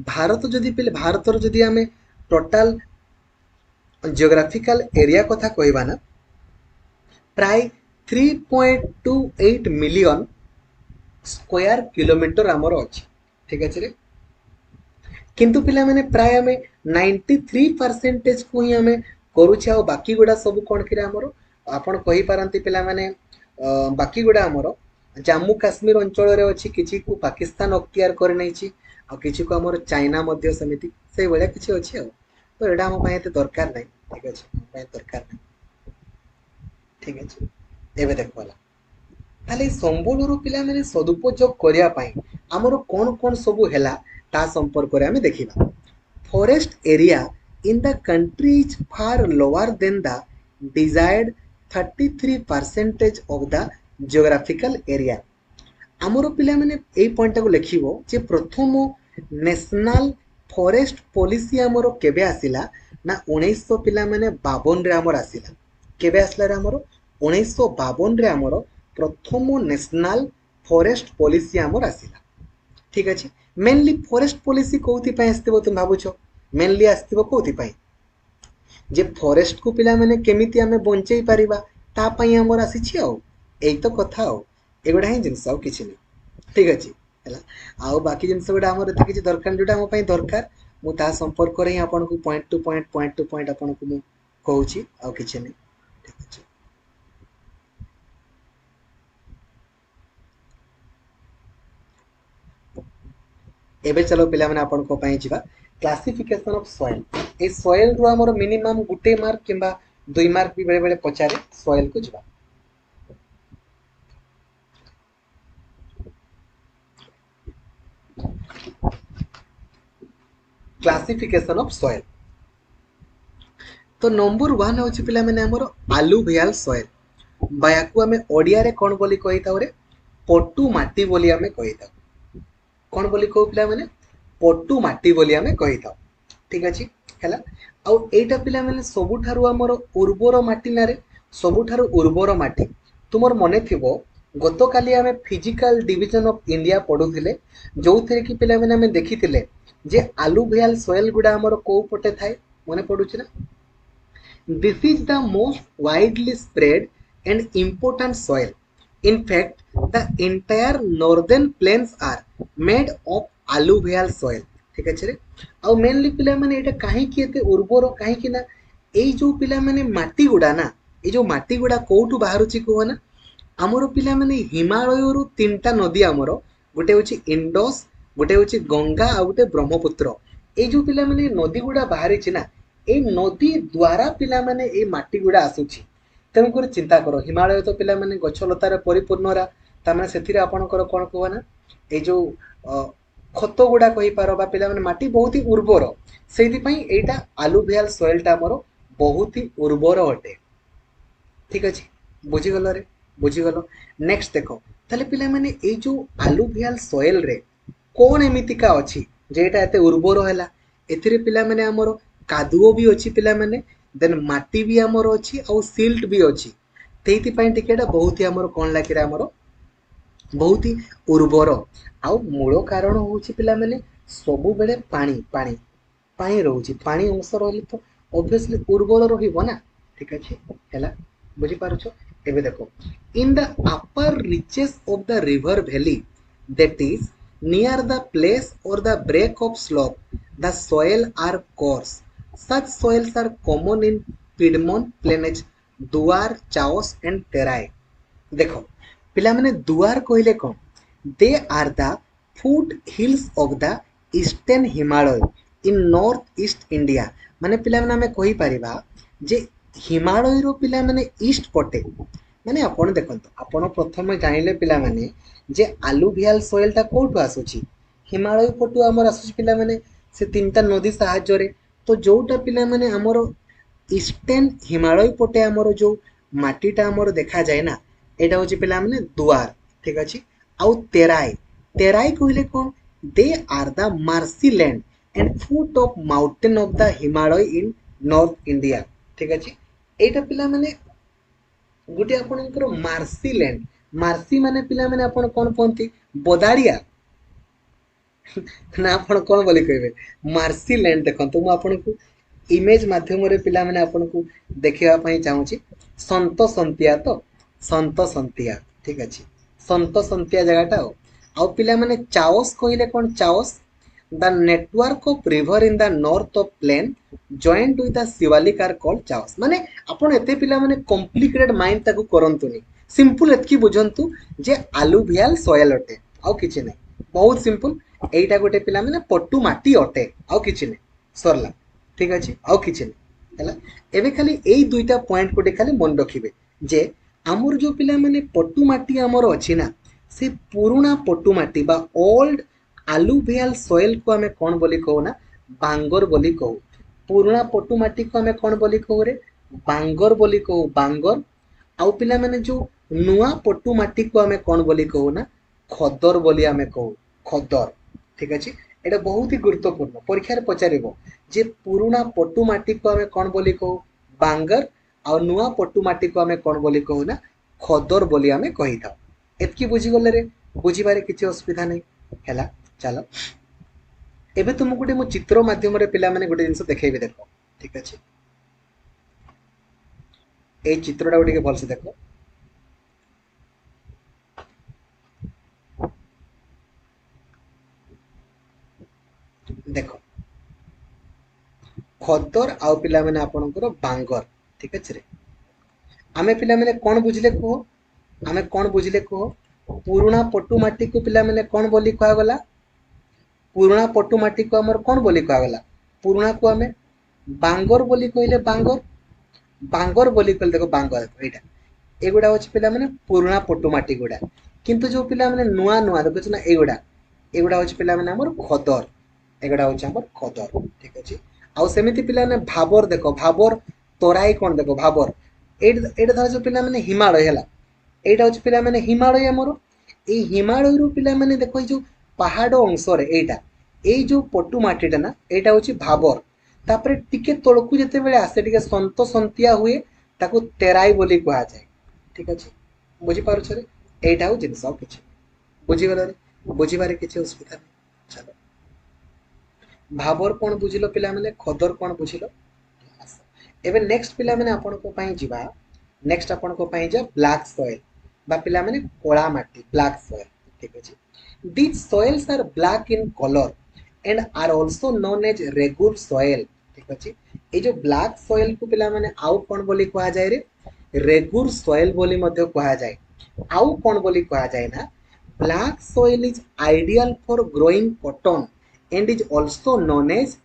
Bharat जदि पिले भारतर जदि आमे टोटाल जियोग्राफिकल एरिया कथा कहबा ना प्राय 3.28 मिलियन स्क्वायर किलोमीटर आमर अछि, ठीक अछि रे। किंतु पिला माने प्राय आमे 93% को ही आमे करूछे, आ बाकी गुडा सब कोन किरे हमरो आपण कहि पारंती पिला माने बाकी गुडा हमरो जम्मू काश्मीर अंचल रे अछि, किछि को पाकिस्तान अख्तियार कर नै छी, आ किछि को हमर चाइना मध्य समिति से बळे किछि अछि, आ तो एडा हम पय दरकार नै, ठीक अछि, पय दरकार नै, ठीक अछि। एबे देखबला ताले संबलुरु पिला माने सदुपयोग करिया पय हमरो कोन कोन सब हेला ता संपर्क रे हमें देखिबा। Forest area in the country is far lower than the desired 33% of the geographical area। आमर पिला माने ए पॉइंट को लिखिबो जे प्रथम नेशनल फॉरेस्ट पॉलिसी आमर केबे आसिला ना 1900 पिला माने 52 रे आमर आसिला, केबे आसला रे आमर 1952 रे आमर प्रथम नेशनल फॉरेस्ट पॉलिसी आमर आसिला, ठीक अछि। मेनली फॉरेस्ट पॉलिसी कोथि पय आस्तिबो तुम भाबुछो, मेनली आस्तिबो कोथि पय जे फॉरेस्ट को पिला माने केमिति आमे बंचेई परिबा ता पय हमर आसीछि, आ एई तो कथा आ एगुडा ही जिनस आ किछि नै, ठीक अछि हला। आ बाकी जिनस गुडा हमर एते किछि दरकार जोडा हम पय दरकार मु ता संपर्क रे आपन को पॉइंट टू पॉइंट आपन को मु कहूछि, आ किछि नै, ठीक अछि। एबे चलो पिला माने आपन को पय जिबा क्लासिफिकेशन ऑफ सॉइल। ए सॉइल रो हमर मिनिमम गुटे मार्क किबा 2 मार्क भी बेले बेले पचारे सॉइल को जिबा। क्लासिफिकेशन ऑफ सॉइल तो नंबर 1 होछि पिला माने हमर आलुवियल सॉइल, बायाकू हमें ओडिया रे कोन बोली कहिताउ रे पट्टू माटी बोली हमें कहिताउ, कोन बोली कहू पिला माने पट्टू माटी बोली हमें कहिताउ, ठीक अछि हैला। आ एटा पिला माने सबुठारु हमर उर्वर माटी ना रे सबुठारु उर्वर माटी तुमर मने थिबो गत काली हमें फिजिकल डिवीजन ऑफ इंडिया पढुथिले, जो थे कि पिला माने हमें देखिथिले जे आलुवियल सॉइल गुडा हमर को पटे थाए मने पडुछि ना। This is the most widely spread and important soil. In fact, the entire northern plains are made of alluvial soil, ठीक है रे। आ मेनली पिला माने एटा काहे कि एते उर्वर काहे कि ना एई जो पिला माने माटी गुडा ना ए जो माटी गुडा कोउटु बाहरुची को ना हमरो पिला माने हिमालय रु तीनटा नदी हमरो गोटे होची इंडस, गोटे होची गंगा आ गोटे ब्रह्मपुत्र। ए जो पिला माने नदी गुडा बाहरी छि ना ए नदी द्वारा पिला माने ए माटी गुडा आसुछि, तेणु कर चिंता करो हिमालय तो पिला माने गछलतार परिपूर्ण रा ता माने सेथिरे आपनकर कोन कहबा ना ए जो खत गुडा कहि पारो बा पिला माने माटी बहुत ही उर्वर, सेहि पई एटा आलुवियल सॉइल ता हमरो बहुत ही उर्वर अटे, ठीक अछि बुझी गलो रे। बुझीगल। नेक्स्ट देख ताले पिला माने ए जो आलुवियल सॉइल रे कौन एमितिका अच्छी जेटा एते उर्वर है एथिरे पिला माने हमर कादुओ भी अच्छी पिला माने देन माटी भी हमर अच्छी और सिल्ट भी अच्छी तेथि पई टिकेटा बहुत ही हमर कोन लागिरा हमर बहुत ही उर्वर आउ मूल कारण होची पिला माने सब बेले पानी पानी पानी रोची पानी अंश रहले तो ऑब्वियसली उर्वर रहिबो ना ठीक अछि हैला बुझी पारुछो। एबे देखो in the upper reaches of the river valley that is near the place or the break of slope the soil are coarse such soils are common in piedmont plainage duar chaos and terai। देखो पिला माने दुआर कहले कौन they are the foot hills of the eastern Himalaya in north east India माने पिला माने हमें कहि परिबा जे हिमालय रो पिला माने ईस्ट पटे माने आपण देखंतो आपण प्रथम जानिले पिला माने जे आलुवियल सॉइल ता कोठु आसुची हिमालय पटु हमर आसुची पिला माने से तीनटा नदी साहाय्य रे तो जोटा पिला माने हमर ईस्टर्न हिमालय पटे हमर जो माटीटा हमर देखा जाए ना एटा होची पिला माने दुआर ठीक अछि। आउ तेराई तेराई कहले कोन they are the marshy land and foot of mountain of the Himalaya in north India ठीक अछि। एटा पिला माने गोटे आपणकर मार्सी लैंड मार्सी माने पिला माने आपण कोन कोनती बदारिया ना आपण कोन बोली कहबे मार्सी लैंड देखंतु मु आपनको इमेज माध्यम रे पिला माने आपनको देखिबा पई चाहूची संत संतिया तो संत संतिया ठीक अछि संत संतिया जगहटा आउ पिला माने चाओस कहिले कोन Chos the network of river in the north of plain joint with the Shivalik are called Chos माने आपण एते पिला माने कॉम्प्लिकेटेड माइंड ताकू करंतुनी सिंपल एतकी बुझंतु जे आलुवियल सॉइल अटे आउ किछि नै बहुत सिंपल एइटा गोटे पिला माने पट्टू माटी अटे आउ किछि नै सरला ठीक अछि आउ किछि नै हला। एबे खाली एई दुईटा पॉइंट कोटे खाली मन रखिबे जे आमर जो पिला माने पट्टू माटी आमर अछि ना से पुराना पट्टू माटी बा ओल्ड आलुवियल सॉइल को हमें कौन बोली कहू ना बांगर बोली कहू पुराना पट्टू माटी को हमें कौन बोली कहू रे बांगर बोली कहू बांगर आउ पिला माने जो नुआ पट्टू माटी को हमें कौन बोली कहू ना खदर बोली हमें कहू खदर ठीक अछि। एटा बहुत ही गुरुत्वपूर्ण परीक्षा रे पचारिबो जे पुराना पट्टू माटी को हमें कौन बोली कहू बांगर आउ नुआ पट्टू माटी को हमें कौन बोली कहू ना खदर बोली हमें कहि था एतकी बुझी गले रे बुझीबारे किछि असुविधा नै हैला। चलो एबे तुम गोटे मो चित्र माध्यम रे पिला माने गोटे जिंस देखेबे देखो ठीक अछि ए चित्रटा गोटे भल से देखो देखो खदर आउ पिला माने आपनकर बांगर ठीक अछि रे आमे पिला माने कोन बुझले को आमे कोन बुझले को पुराना पट्टू माटी को पिला माने कोन बोली कहा गला पुराना पट्टू माटी को हमर कोन बोली कहा गला पुराना को हमें बांगर बोली कहले बांगर बांगर बोली कहले देखो बांगर देखो एटा एगुडा होछि पिला माने पुराना पट्टू माटी गुडा किंतु जो पिला माने नुआ नुआ देखो ना एगुडा एगुडा होछि पिला माने हमर खदर एगुडा होछि हमर खदर ठीक अछि। आउ सेमिति पिला माने भाबर देखो भाबर तोराई कोन देखो भाबर एटा धर जो पिला माने हिमालय हैला एटा होछि पिला माने हिमालय हमर ए हिमालय रो पिला माने देखो ए जो पहाड़ अंश रे एटा ए जो पट्टू माटीटा ना एटा होछि भाबर तापरे टिके तळकू जते बेले आसे टिके संत संतिया हुए ताकू तेराई बोली कहा जाए ठीक अछि बुझी पारो छरे एटा हो जिंस और किछ बुझी गला रे बुझी बारे किछ असुविधा नै। चलो भाबर कोन बुझिलो पिला माने खदर कोन बुझिलो एबे नेक्स्ट पिला माने आपन को पई जिबा नेक्स्ट आपन को पई जा ब्लैक सॉइल बा पिला माने कोळा माटी ब्लैक सॉइल ठीक अछि। These soils are black in color and are also known as regular soil ठीक अछि। ए जो ब्लैक सॉइल को पिला माने आउ कोन बोली कहा जाय रे रेगुर सॉइल बोली मध्य कहा जाय आउ कोन बोली कहा जाय ना black soil is ideal for growing cotton and is also known as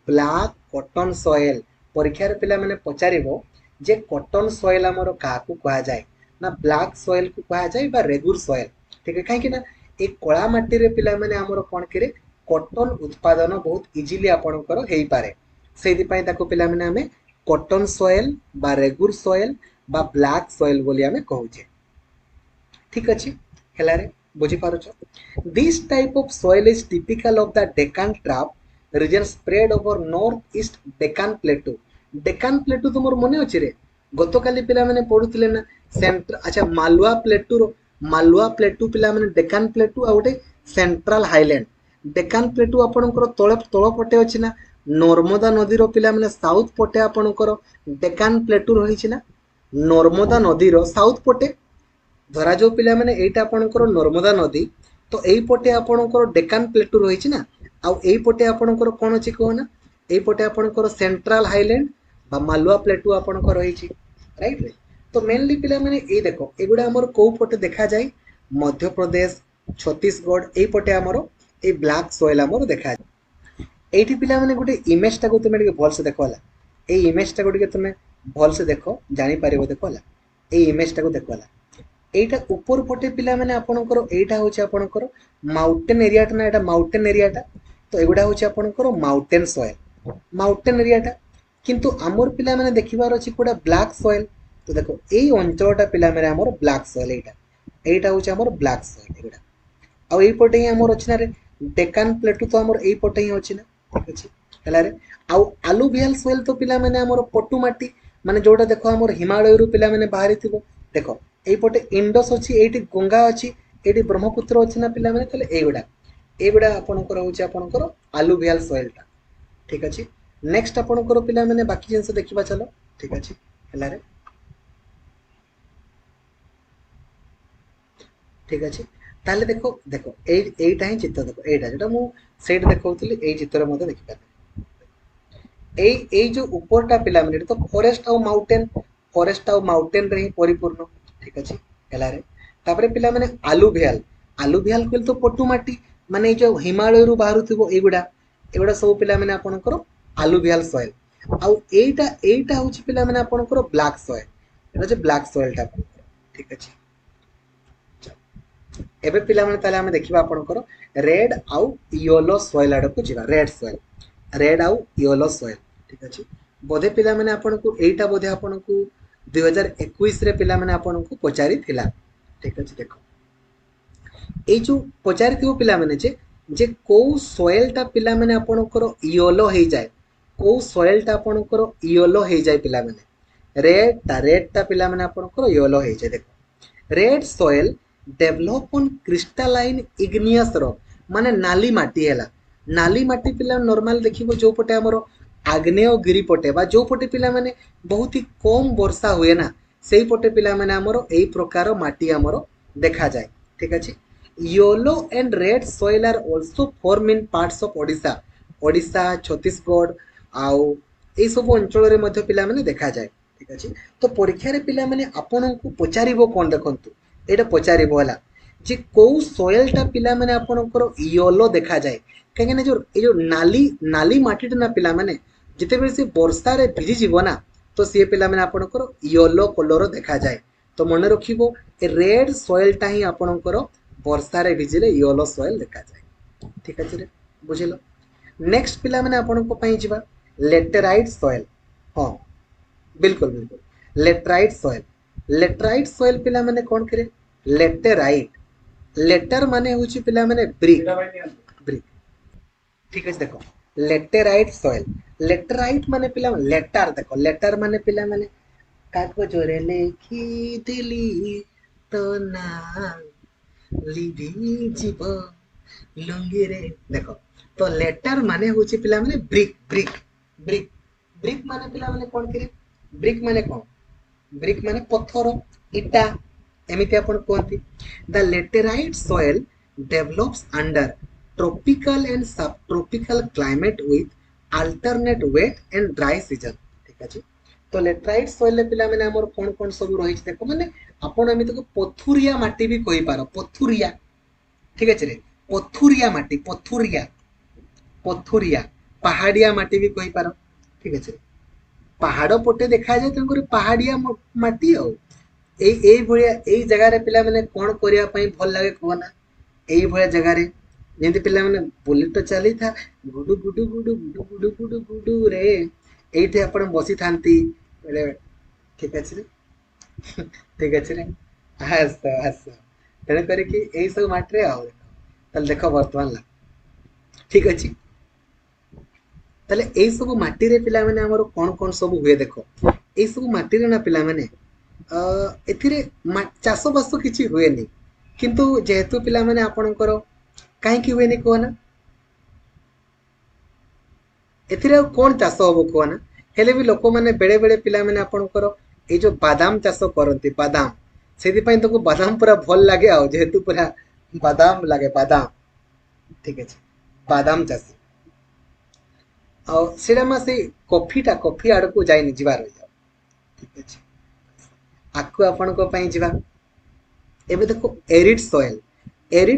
black cotton soil परीक्षा रे पिला माने पचारिबो जे कॉटन सॉइल हमर का को कहा जाय ना ब्लैक सॉइल को कहा जाय बा रेगुर सॉइल ठीक है काहे कि ना ए कोळा माटी रे पिला माने हमर कोन करे कॉटन उत्पादन बहुत इजीली आपनकर हेई पारे सेहि पई ताको पिला माने हमें कॉटन सॉइल बा रेगुर सॉइल बा ब्लैक सॉइल बोली हमें कहू छे ठीक अच्छे है बुझीपार this type of soil is typical of the Deccan trap region spread over north east Deccan plateau तुम मन अच्छे रे गत काली पिला माने पढ़ुथिले ना सेंट्र अच्छा मालुआ प्लेटू पिला माने डेकान प्लेटू आ गोटे सेंट्रल हाईलैंड डेकान प्लेटू आपणकर तले तल पटे अच्छी ना नर्मदा नदीर पिला माने साउथ पटे आपणकर डेकान प्लेटू रही ना नर्मदा नदीर साउथ पटे धरा जो पिला माने एटा आपणकर नर्मदा नदी तो एई पटे आपणकर डेकान प्लेटू रही ना आउ एई पटे आपणकर कोन अछि कहना एई पटे आपणकर सेंट्रल हाईलैंड बा मालुआ प्लेटू आपणकर रही राइट रे तो मेनली पिला माने ए देखो एगुडा हमर को पटे देखा जाय मध्य प्रदेश छत्तीसगढ़ एई पटे हमर ए ब्लैक सॉइल हमर देखा जाय एठी पिला माने गुटे इमेज टा को तुमे के भल से देखो हला ए इमेज टा को तुमे भल से देखो जानि पारिबो देखो हला ए इमेज टा को देखो हला एटा ऊपर पटे पिला माने आपणकर एटा होचे आपणकर माउंटेन एरिया टा ना एटा माउंटेन एरिया टा तो एगुडा होचे आपणकर माउंटेन एरिया टा किंतु आमर पिला माने देखिबार अछि कोडा ब्लैक सॉइल तो देखो एई अंचलटा पिला माने हमर ब्लैक सॉइल एटा होचे हमर ब्लैक सॉइल एगुडा आ एई पटे ही हमर अछि ना रे डेकान प्लेटू तो हमर एई पटे ही अछि ना ठीक अछि हला रे आ अलुवियल सॉइल तो पिला माने हमर पटु माटी माने जोटा देखो हमर हिमालय रु पिला माने बाहरी थिबो देखो एई पटे इंडस अछि एटी गंगा अछि एटी ब्रह्मपुत्र अछि ना पिला माने तले एगुडा आपणकर होचे आपणकर अलुवियल सॉइल टा ठीक अछि नेक्स्ट आपणकर पिला माने बाकी जिंस देखिबा चलो ठीक अछि हला रे ठीक अछि ताले देखो देखो एटा ही चित्र देखो एटा जेटा मु सेट देखौतली एई चित्र मध्ये देखि पाबे एई जो ऊपरटा पिला माने तो फॉरेस्ट आ माउंटेन रे ही परिपूर्ण ठीक अछि हला रे तापरे पिला माने आलुवियल कोल तो पटु माटी माने जो हिमालय रु बाहरु थिबो एगुडा सब पिला माने आपणकर आलुवियल सॉइल आउ एटा होछि पिला माने आपणकर ब्लैक सॉइल एटा जे ब्लैक सॉइल टा ठीक अछि एबे पिला माने ताले हम देखिबा आपणकर रेड आउ येलो सॉइल आड को जिबा रेड आउ येलो सॉइल ठीक अछि बोधे पिला माने आपणको एटा बोधे आपणको 2021 रे पिला माने आपणको पचारि थिला ठीक अछि देखो ए जो पचारि थिबो पिला माने जे को सॉइल टा पिला माने आपणकर येलो हे जाय को सॉइल टा आपणकर येलो हे जाय पिला माने रेड टा पिला माने आपणकर येलो हे जाय देखो red soil develop on crystalline igneous rock माने नाली माटी पिला नॉर्मल देखिबो जो पटे हमरो आग्नेयगिरी पटे बा जो पटे पिला माने बहुत ही कम वर्षा हुए ना सेही पटे पिला माने हमरो एई प्रकार माटी हमरो देखा जाय ठीक अछि yellow and red soil are also form in parts of Odisha Chhattisgarh आउ एई सब अंचल रे मध्ये पिला माने देखा जाय ठीक अछि तो परीक्षा रे पिला माने आपन को पचारिबो कोन देखंतु एटा पचारिबो हला जे को सॉइल टा पिला माने आपनकर येलो देखा जाय काहे ना जो ए जो नाली माटी ना पिला माने जिते बेले से वर्षा रे भिजी जीवो ना तो से पिला माने आपनकर येलो कलर देखा जाय तो मन रखिबो ए रेड सॉइल टा ही आपनकर वर्षा रे भिजिले येलो सॉइल देखा जाय ठीक अछि रे बुझिलो नेक्स्ट पिला माने आपनको पई जिबा लेटेराइट सॉइल हां बिल्कुल लेटराइट सॉइल पिला माने कोन करे लेटर माने होची पिला माने ब्रिक ठीक है देखो लेटेराइट माने पिला लेटर देखो लेटर माने पिला माने कागज रे लेखी दिली तो ना लिभि जीव लंगी रे देखो तो लेटर माने होची पिला माने ब्रिक माने पिला माने कोन करे ब्रिक माने पत्थर इटा एमिति अपन कोंती the laterite soil develops under tropical and subtropical climate with alternate wet and dry season ठीक अछि तो लेटेराइट सॉइल ले पिला माने हमर कोन सब रही छै देखो माने अपन एमिति को पथुरिया माटी भी कहि पारो पथुरिया ठीक अछि रे पथुरिया पहाड़िया माटी भी कहि पारो ठीक अछि पहाड़ पटे देखा जाए तंकर पहाड़िया माटी हो एई भलिया एई जगह रे पिला माने कोन करिया पई भल लागे कोना एई भलिया जगह रे जेंति पिला माने बुलेट चली था गुडू रे एइथे आपण बसी थांती बेले ठीक अछि रे ठीक अछि रे हस तेणु करके यही सब माटी आउ देख बर्तमान ला ठीक अच्छे ताले यही सब माटी रे पिला माने हमर कोन कोन सब हुए देख यही सब माटी रे ना पिला माने एथिरे चाष बास किछि हुए नहीं किंतु जेहेतु पिला माने आपणकर काहे की हुए नहीं कहना एथिरे कौन चाष हम कहना हेले भी लोक मैंने बेले बेले पिला माने आपणकर ए जो बादाम चाष करती बादाम से बादाम पूरा भल लगे आ जेहेतु पूरा बादाम लगे बादाम ठीक है बादाम चाषी आम से कफीटा कफी आड़ को जाए जीवार ठीक है आकु आपण जा एबे देखो एरिड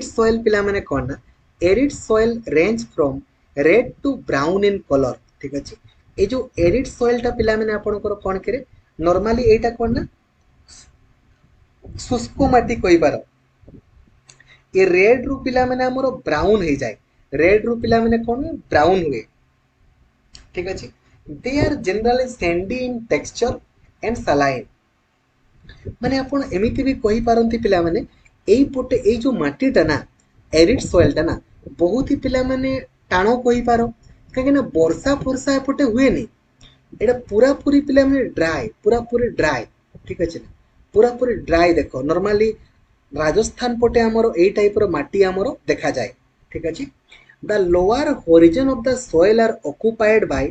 सॉइल पिला माने कौन ना arid soil range from red to brown in colour ठीक अच्छे ये जो एरिड सॉइल टा पिला माने आपणकर कौन करे नॉर्मली एटा कौन ना शुष्क माटी कही पार ये रेड रु पिला माने हमरो ब्राउन हो जाए रेड रु पिला माने कौन ब्राउन हुए ठीक अच्छे they are generally sandy in texture and saline माने आपण एमिति भी कही पारंती पिला माने एई पोटे एई जो माटीटा ना एरिड सॉइल टा ना बहुत ही पिला माने टाणो कही पारो कहीं ना वर्षा फर्षा एपटे हुए नहीं एटा पूरा पूरी पिला माने ड्राई पूरा पूरी ड्राई ठीक अच्छे पूरा पूरी ड्राई देखो नॉर्मली राजस्थान पटे आमर एई टाइप रो माटी आमर देखा जाए ठीक अच्छे the lower horizon of the soil are occupied by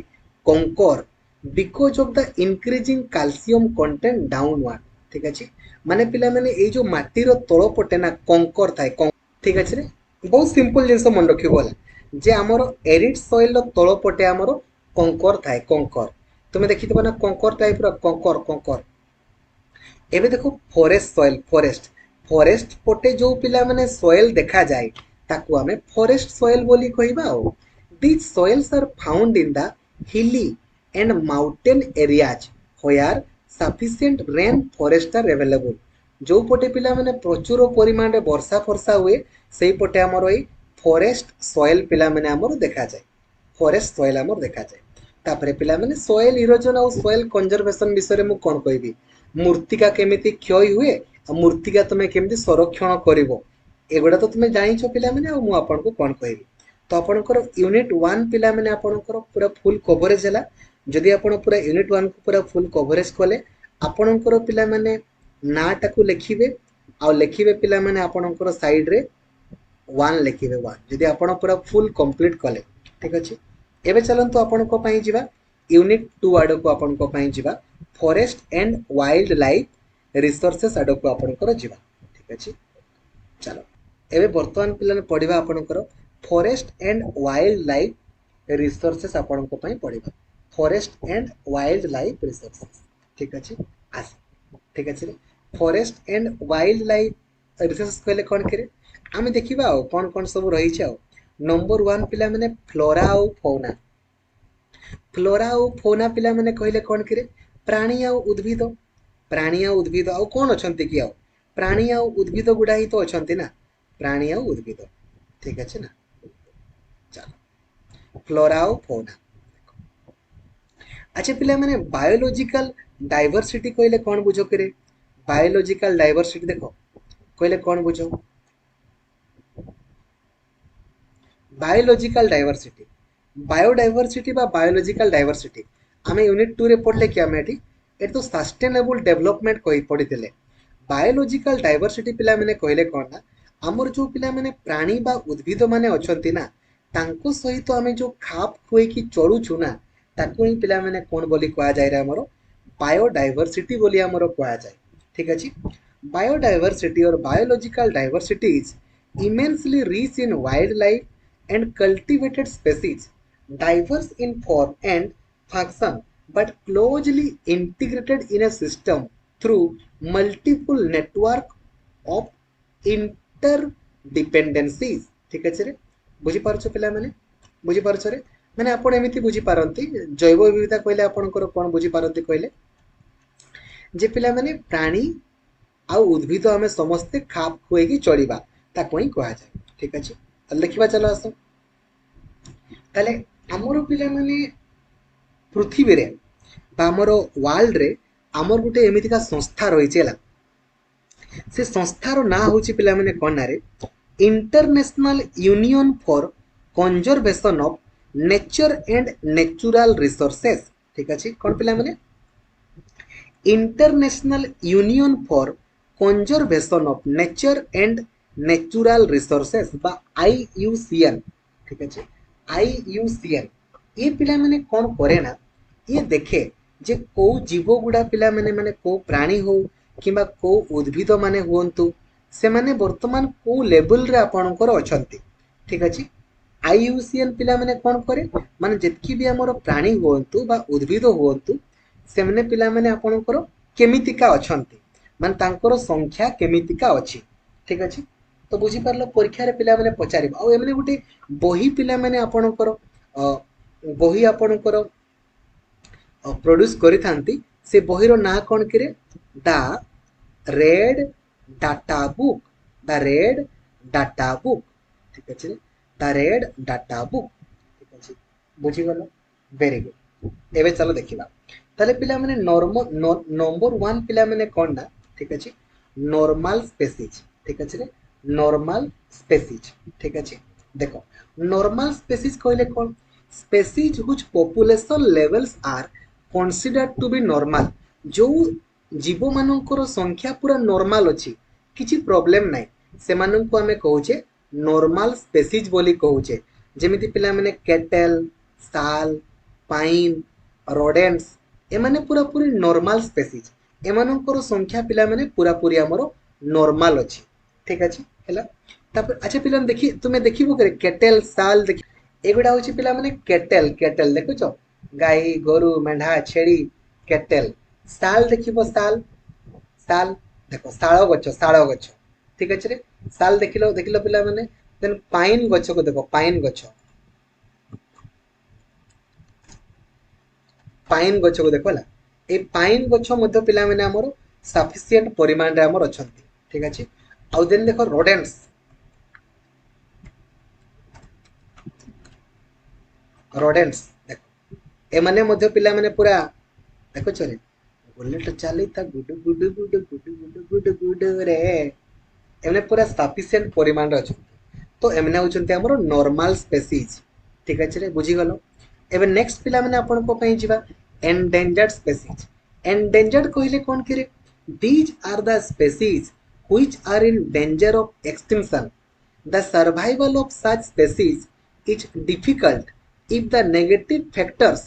kankar because of the increasing calcium content downward ठीक अच्छे माने पिला माने ए जो माटी रो तळ पटे ना कंकर थाए ठीक अच्छे रे बहुत सिंपल जिनस मन रखियो बोला जे आमर एरिड सॉइल रो तळ पटे आमर कंकर थाए कंकर तुम देखिथिबो ना कंकर टाइप रो कंकर कंकर एबे देखो फॉरेस्ट सॉइल फॉरेस्ट पटे जो पिला माने सॉइल देखा जाए ताकू हमें फॉरेस्ट सॉइल बोली कहबा ओ this soils are found in the hilly and mountain areas where sufficient rain forest are available जो पटे पिला माने प्रचुर परिमाण रे वर्षा फर्षा हुए सेही पटे हमर ओई फॉरेस्ट सॉइल पिला माने हमर देखा जाए फॉरेस्ट सॉइल हमर देखा जाए तापरे पिला माने सॉइल इरोजन और सॉइल कंजर्वेशन विषय रे मु कोन कहबी मूर्तिका केमिति क्षय हुए आ मूर्तिका तुमे केमिति संरक्षण करिवो एगुड़ा तो तुम जानी पिला माने आ मु आपन को कोन कहबी तो आपनकर यूनिट 1 पिला माने आपनकर पूरा फुल कवरेज हला जदि आपण पूरा यूनिट 1 को पूरा फुल कवरेज कले आपनकर पिला माने नाटा को लिखिबे आ लिखिबे पिला माने आपनकर साइड रे 1 लिखिबे 1 जदि आपण पूरा फुल कंप्लीट कले ठीक अछि एबे चलंतु आपण को पई जिबा यूनिट 2 आडो को आपण को पई जिबा forest and wildlife resources आडो को आपनकर जिबा ठीक अछि चलो एबे वर्तमान पिला पढ़िबा आपनकर forest and wildlife resources आपन को पई पढ़िबा forest and wildlife resources ठीक अछि आस ठीक अछि forest and wildlife resources कहले कोन करे आमे देखिबा कोन कोन सब रही छै नंबर 1 पिला माने फ्लोरा और फौना पिला माने कहले कोन करे प्राणी और उद्भिद आ कोन अछंती कि आ प्राणी और उद्भिद गुडा ही तो अछंती ना प्राणी और उद्भिद ठीक अछि ना चलो फ्लोरा और फौना अच्छा पिला माने बायोलॉजिकल डाइवर्सिटी कहले कोन बुझो करे बायोलॉजिकल डाइवर्सिटी देखो कहले कोन बुझो बायोलॉजिकल डाइवर्सिटी बायोडाइवर्सिटी बा बायोलॉजिकल डाइवर्सिटी आमे यूनिट 2 रे पढ़ले कि आमे एटी तो सस्टेनेबल डेवलपमेंट कहि पढ़ितले बायोलॉजिकल डाइवर्सिटी पिला माने कहले कोन ना हमर जो पिला माने प्राणी बा उद्भिद माने अछंती ना तांको सहित आमे जो खाप खुए कि चलु छु ना ताको ही पिला माने कोन बोली कहा जाय रे हमरो बायोडाइवर्सिटी बोली हमरो कहा जाय ठीक अछि बायोडाइवर्सिटी और biological diversity is immensely rich in wildlife and cultivated species, diverse in form and function, but closely integrated in a system through multiple network of interdependencies. ठीक अच्छे रे बुझी पारछो पिला माने बुझी पारछो रे माने आपण एमिति बुझी पारंती जैव विविधता कहले आपनकर कोन बुझी पारंती कहले जे पिला माने प्राणी आ उद्भिद आमे समस्त खाप खुए की चलिबा ताको ही कहा जाए ठीक अच्छे लिखा चलो आस ताले आमर पिला माने पृथ्वी रे बा आमर वर्ल्ड रे आमर गोटे एमितिका संस्था रही है से संस्थार ना हूँ पिला माने कौन ना रे international union for conservation of nature and natural resources. ठीक अच्छे कौन पिला माने international union for conservation of nature and natural resources बा IUCN। ठीक अच्छे IUCN ये पिला माने कौन करे ना ये देखे जे को जीव गुड़ा पिला माने माने को प्राणी हो किंबा को उद्भिद माने हुंतु से माने वर्तमान को लेवल रे आपणकर अछंती। ठीक अच्छे IUCN पिला माने कौन करे माने जेतकी भी हमर प्राणी हुंतु बा उद्भिद हुंतु से माने पिला माने आपणकर केमितिका अछंती माने तांकर संख्या केमितिका अछि। ठीक अच्छे तो बुझी पारलो परीक्षा रे पिला माने पचारिबा आ एमने गुटे बही पिला माने आपणकर बही आपणकर प्रोड्यूस करि थांती से बहीर ना कौन कि the red data book the red data book. ठीक अच्छे द रेड डाटा बुक। ठीक अच्छे बुझीगल वेरी गुड एबे चलो देखिबा ताले पिला माने नंबर 1 पिला माने कौन ना। ठीक अच्छे नॉर्मल स्पेसीज। ठीक अच्छे नॉर्मल स्पेसीज। ठीक अच्छे देखो नॉर्मल स्पेसीज कहले कौन species whose population levels are considered to be normal जो जीव मानकर संख्या पूरा नॉर्मल अछि किछि प्रॉब्लम नाही से मानन को हमें कहूचे नॉर्मल स्पेसीज बोली कहूचे जेमिति पिला माने कैटल साल पाइन रोडेंट्स ए माने पूरा पूरी नॉर्मल स्पेसीज एमानकर संख्या पिला माने पूरा पूरी हमरो नॉर्मल अछि। ठीक अछि हैला तापर अच्छा पिला देखि तुमे देखिबो करे कैटल साल देखि एगुडा होछि पिला माने कैटल कैटल देखुछो गाई गोरु मेढा छेड़ी कैटल साल देखिबो साल साल देखो साल गछ। ठीक अछि रे साल देखिलो देखिलो पिला माने देन पाइन गछ को देखो पाइन गछ को देखो ला ए पाइन गछ मध्य पिला माने हमर सफिशिएंट परिमाण रे हमर अछंती। ठीक अछि आ देन देखो रोडेंट्स रोडेंट्स देखो ए माने मध्य पिला माने पूरा देखो चले बुलेट चली ता गुडु गुडु गुडु गुडु गुडु गुडु गुडु रे एमने पूरा सफिशिएंट परिमाण रे अछंती तो एमने होचंती हमर नॉर्मल स्पेसीज। ठीक अछि रे बुझी गलो एबे नेक्स्ट पिला माने आपन को पई जिबा एंडेंजर्ड स्पेसीज। एंडेंजर्ड कहिले कोन करे these are the species which are in danger of extinction the survival of such species is difficult if the negative factors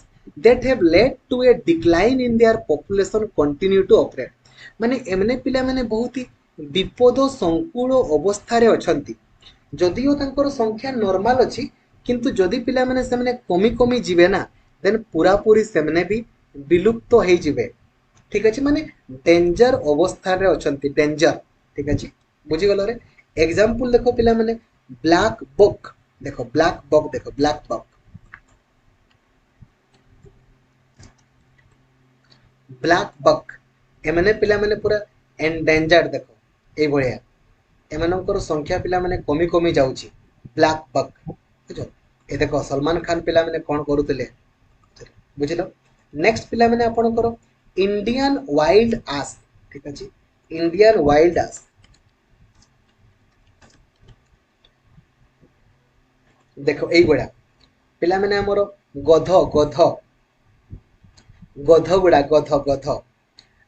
that have led to a decline in their population continue to operate माने एमने पिला माने बहुत ही विपद संकुल अवस्था रे अछंती जदियो तांकर संख्या नॉर्मल अछि किंतु जदि पिला माने से माने कमी कमी जिवे ना देन पूरा पूरी सेमने भी विलुप्त हो जिवे। ठीक अछि माने डेंजर अवस्था रे अछंती डेंजर। ठीक अछि बुझी गलो रे एग्जांपल देखो पिला माने ब्लैक बक देखो ब्लैक बक देखो ब्लैक बक ब्लैक बक एमने पिला माने पूरा एंडेंजर्ड देखो ए भलिया एमानकर संख्या पिला माने कमी कमी जाउची ब्लैक बक बुझो ए देखो सलमान खान पिला माने कोन करूतले बुझिलो। नेक्स्ट पिला माने आपनकर इंडियन वाइल्ड आस। ठीक अछि इंडियन वाइल्ड आस देखो ए भलिया पिला माने हमर गध गध गध गुड़ा गध गध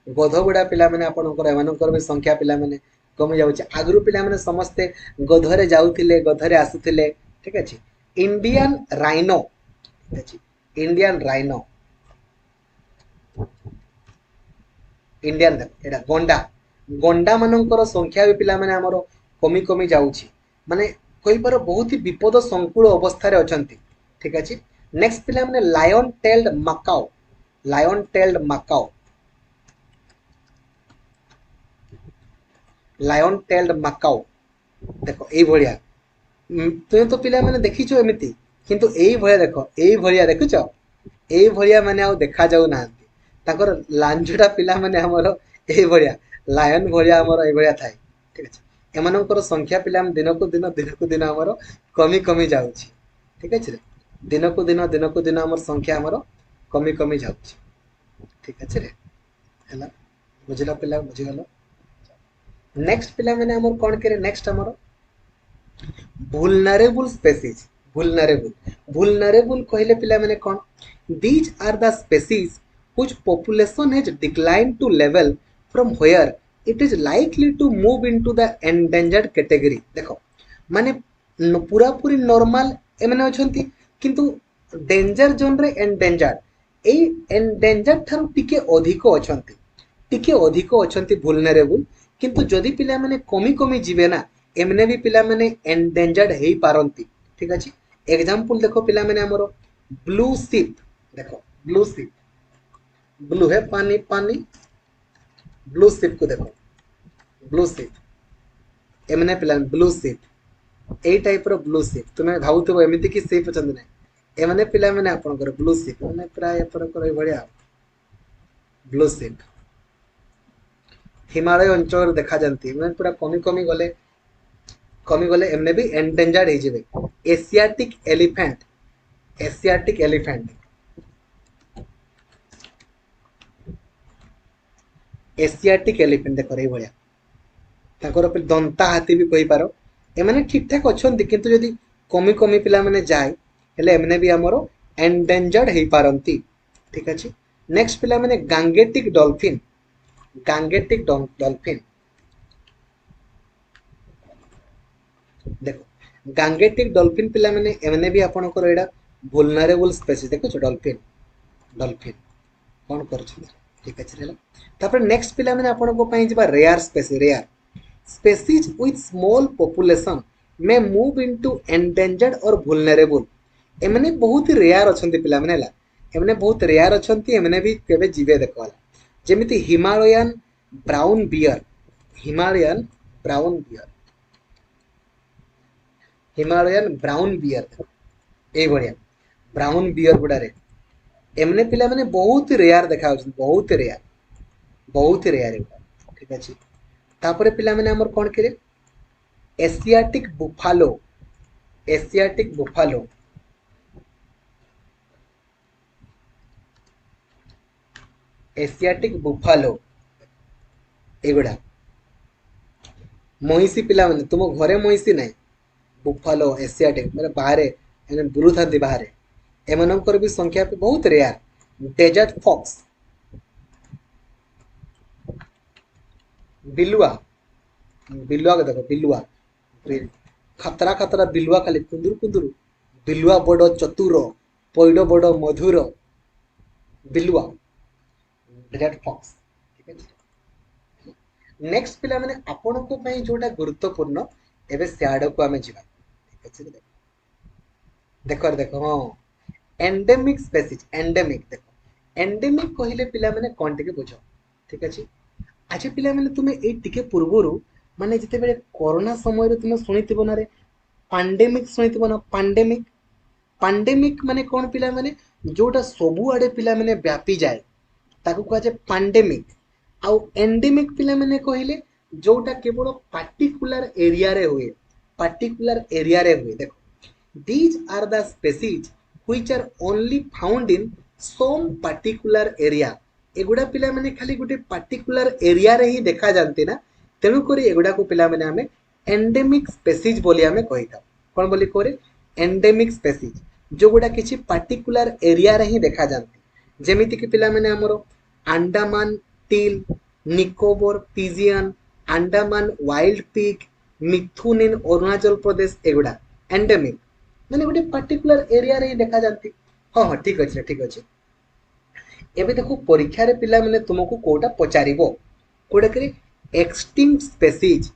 गध गुड़ा पिला माने आपनकर एमानकर भी संख्या पिला माने कमी जाउची आगरु पिला माने समस्ते गधरे जाउथिले गधरे आसुथिले। ठीक अछि इंडियन राइनो। ठीक अछि इंडियन राइनो इंडियन एटा गंडा गंडा मानकर संख्या भी पिला माने हमर कमी कमी जाउची माने कोई पर बहुत ही विपद संकुल अवस्था रे अछंती। ठीक अछि नेक्स्ट पिला माने lion tailed macaque lion tailed macaque lion tailed macaque देखो ए भलिया तुम तो पिला माने देखिछो एमिति किंतु एई भलिया देखो एई भलिया देखुछो एई भलिया माने आ देखा जाउ नांती ताकर लांजुडा पिला माने हमर एई भलिया लायन भलिया हमर एई भलिया थाई। ठीक अछि एमानकर संख्या पिला दिन को दिन हमर कमी कमी जाउची। ठीक अछि रे दिन को दिन हमर संख्या हमर कमी कमी जाउची। ठीक अछि रे हैला बुझिला पिला बुझिगलो नेक्स्ट पिला माने हमर कोन करे नेक्स्ट हमर vulnerable species vulnerable कहले पिला माने कोन these are the species whose population has declined to level from where it is likely to move into the endangered category देखो माने पूरा पूरी नॉर्मल एमने अछंती किंतु डेंजर जोन रे एंडेंजर्ड ए एंडेंजर्ड थारु टिके अधिक अछंती vulnerable किंतु जदि पिला माने कमी कमी जीवे ना एमने भी पिला माने एंडेंजर्ड हेई पारंती ठीक अछि एग्जांपल देखो पिला माने हमरो ब्लू शिप देखो ब्लू है पानी पानी ब्लू शिप को देखो ब्लू शिप एमने पिला ब्लू शिप ए टाइप रो ब्लू शिप तुमे भाउथबो एमिति कि शिप अछंती नै एमने पिला माने आपन कर ब्लू शिप माने प्राय आपन कर बढ़िया ब्लू शिप हिमालय अंचल देखा जानती मैं पूरा कमी गले एमने भी एंडेंजर्ड हो जिवे एशियाटिक एलिफेंट देखो रे भलिया ताकर पे दंता हाथी भी कहि पारो एमाने ठीक ठाक अछंती किंतु यदि कमी पिला माने जाय हेले एमने भी हमरो एंडेंजर्ड हे पारंती ठीक अछि नेक्स्ट पिला माने गांगेटिक डॉल्फिन देखो गांगेटिक डॉल्फिन पिला माने एमने भी आपन को एडा वुलनरेबल स्पीशीज देखो डॉल्फिन कोन करछ ठीक अछि रेला तापर नेक्स्ट पिला माने आपन को पई जबा rare species with small population may move into endangered और वुलनरेबल एमने बहुत रेयर अछंती पिला माने ला एमने बहुत रेयर अछंती एमने भी केबे जीवे देखवाला जेमिति Himalayan brown bear Himalayan brown bear ए बढ़िया ब्राउन बियर गुडारे एमने पिला माने बहुत रेयर देखा बहुत रेयर ठीक अछि तापरे पिला माने हमर कोन करे एशियाटिक बुफालो एगुड़ा महिषी पिला माने तुम घरे महिषी नै बुफालो एशियाटिक माने बाहर एने बुलु थांती बाहर एमनकर भी संख्या पे बहुत रेयर डेजर्ट फॉक्स बिलुआ के देखो बिलुआ खतरा बिलुआ खाली कुंदुरु बिलुआ बड़ चतुर पैड बड़ मधुर बिलुआ डेजर्ट फॉक्स ठीक है नेक्स्ट पिला माने आपन को पई जोटा गुरुत्वपूर्ण एबे सियाड को आमे जिबा ठीक है देखो हां एंडेमिक स्पीशीज एंडेमिक कहिले पिला माने कोन टिके बुझो ठीक अछि अच्छा पिला माने तुमे ए टिके पूर्वरु माने जते बेले कोरोना समय रे तुमे सुनितिबो ना रे पैंडेमिक सुनितिबो ना पैंडेमिक माने कोन पिला माने जोटा सबु आडे पिला माने व्यापी जाए ताकू कह जाए पैंडेमिक आउ एंडेमिक पिला माने कहिले जोटा केवल पार्टिकुलर एरिया रे हुए देखो these are the species which are only found in some particular area एगुडा पिला माने खाली गुटे पार्टिकुलर एरिया रे ही देखा जानते ना तेनु करी एगुडा को पिला माने हमें एंडेमिक स्पीशीज बोली हमें कहिता कोन बोली करे एंडेमिक स्पीशीज जो गुडा किछि पार्टिकुलर एरिया रे ही देखा जानते जेमिति कि पिला माने हमरो Andaman teal Nicobar pigeon Andaman wild pig mithun in Arunachal Pradesh एगुडा एंडेमिक माने गुटे पार्टिकुलर एरिया रे ही देखा जानती हां ठीक अछि एबे देखो परीक्षा रे पिला माने तुमको कोटा पचारिबो कोडा करे एक्सटिंक्ट स्पीशीज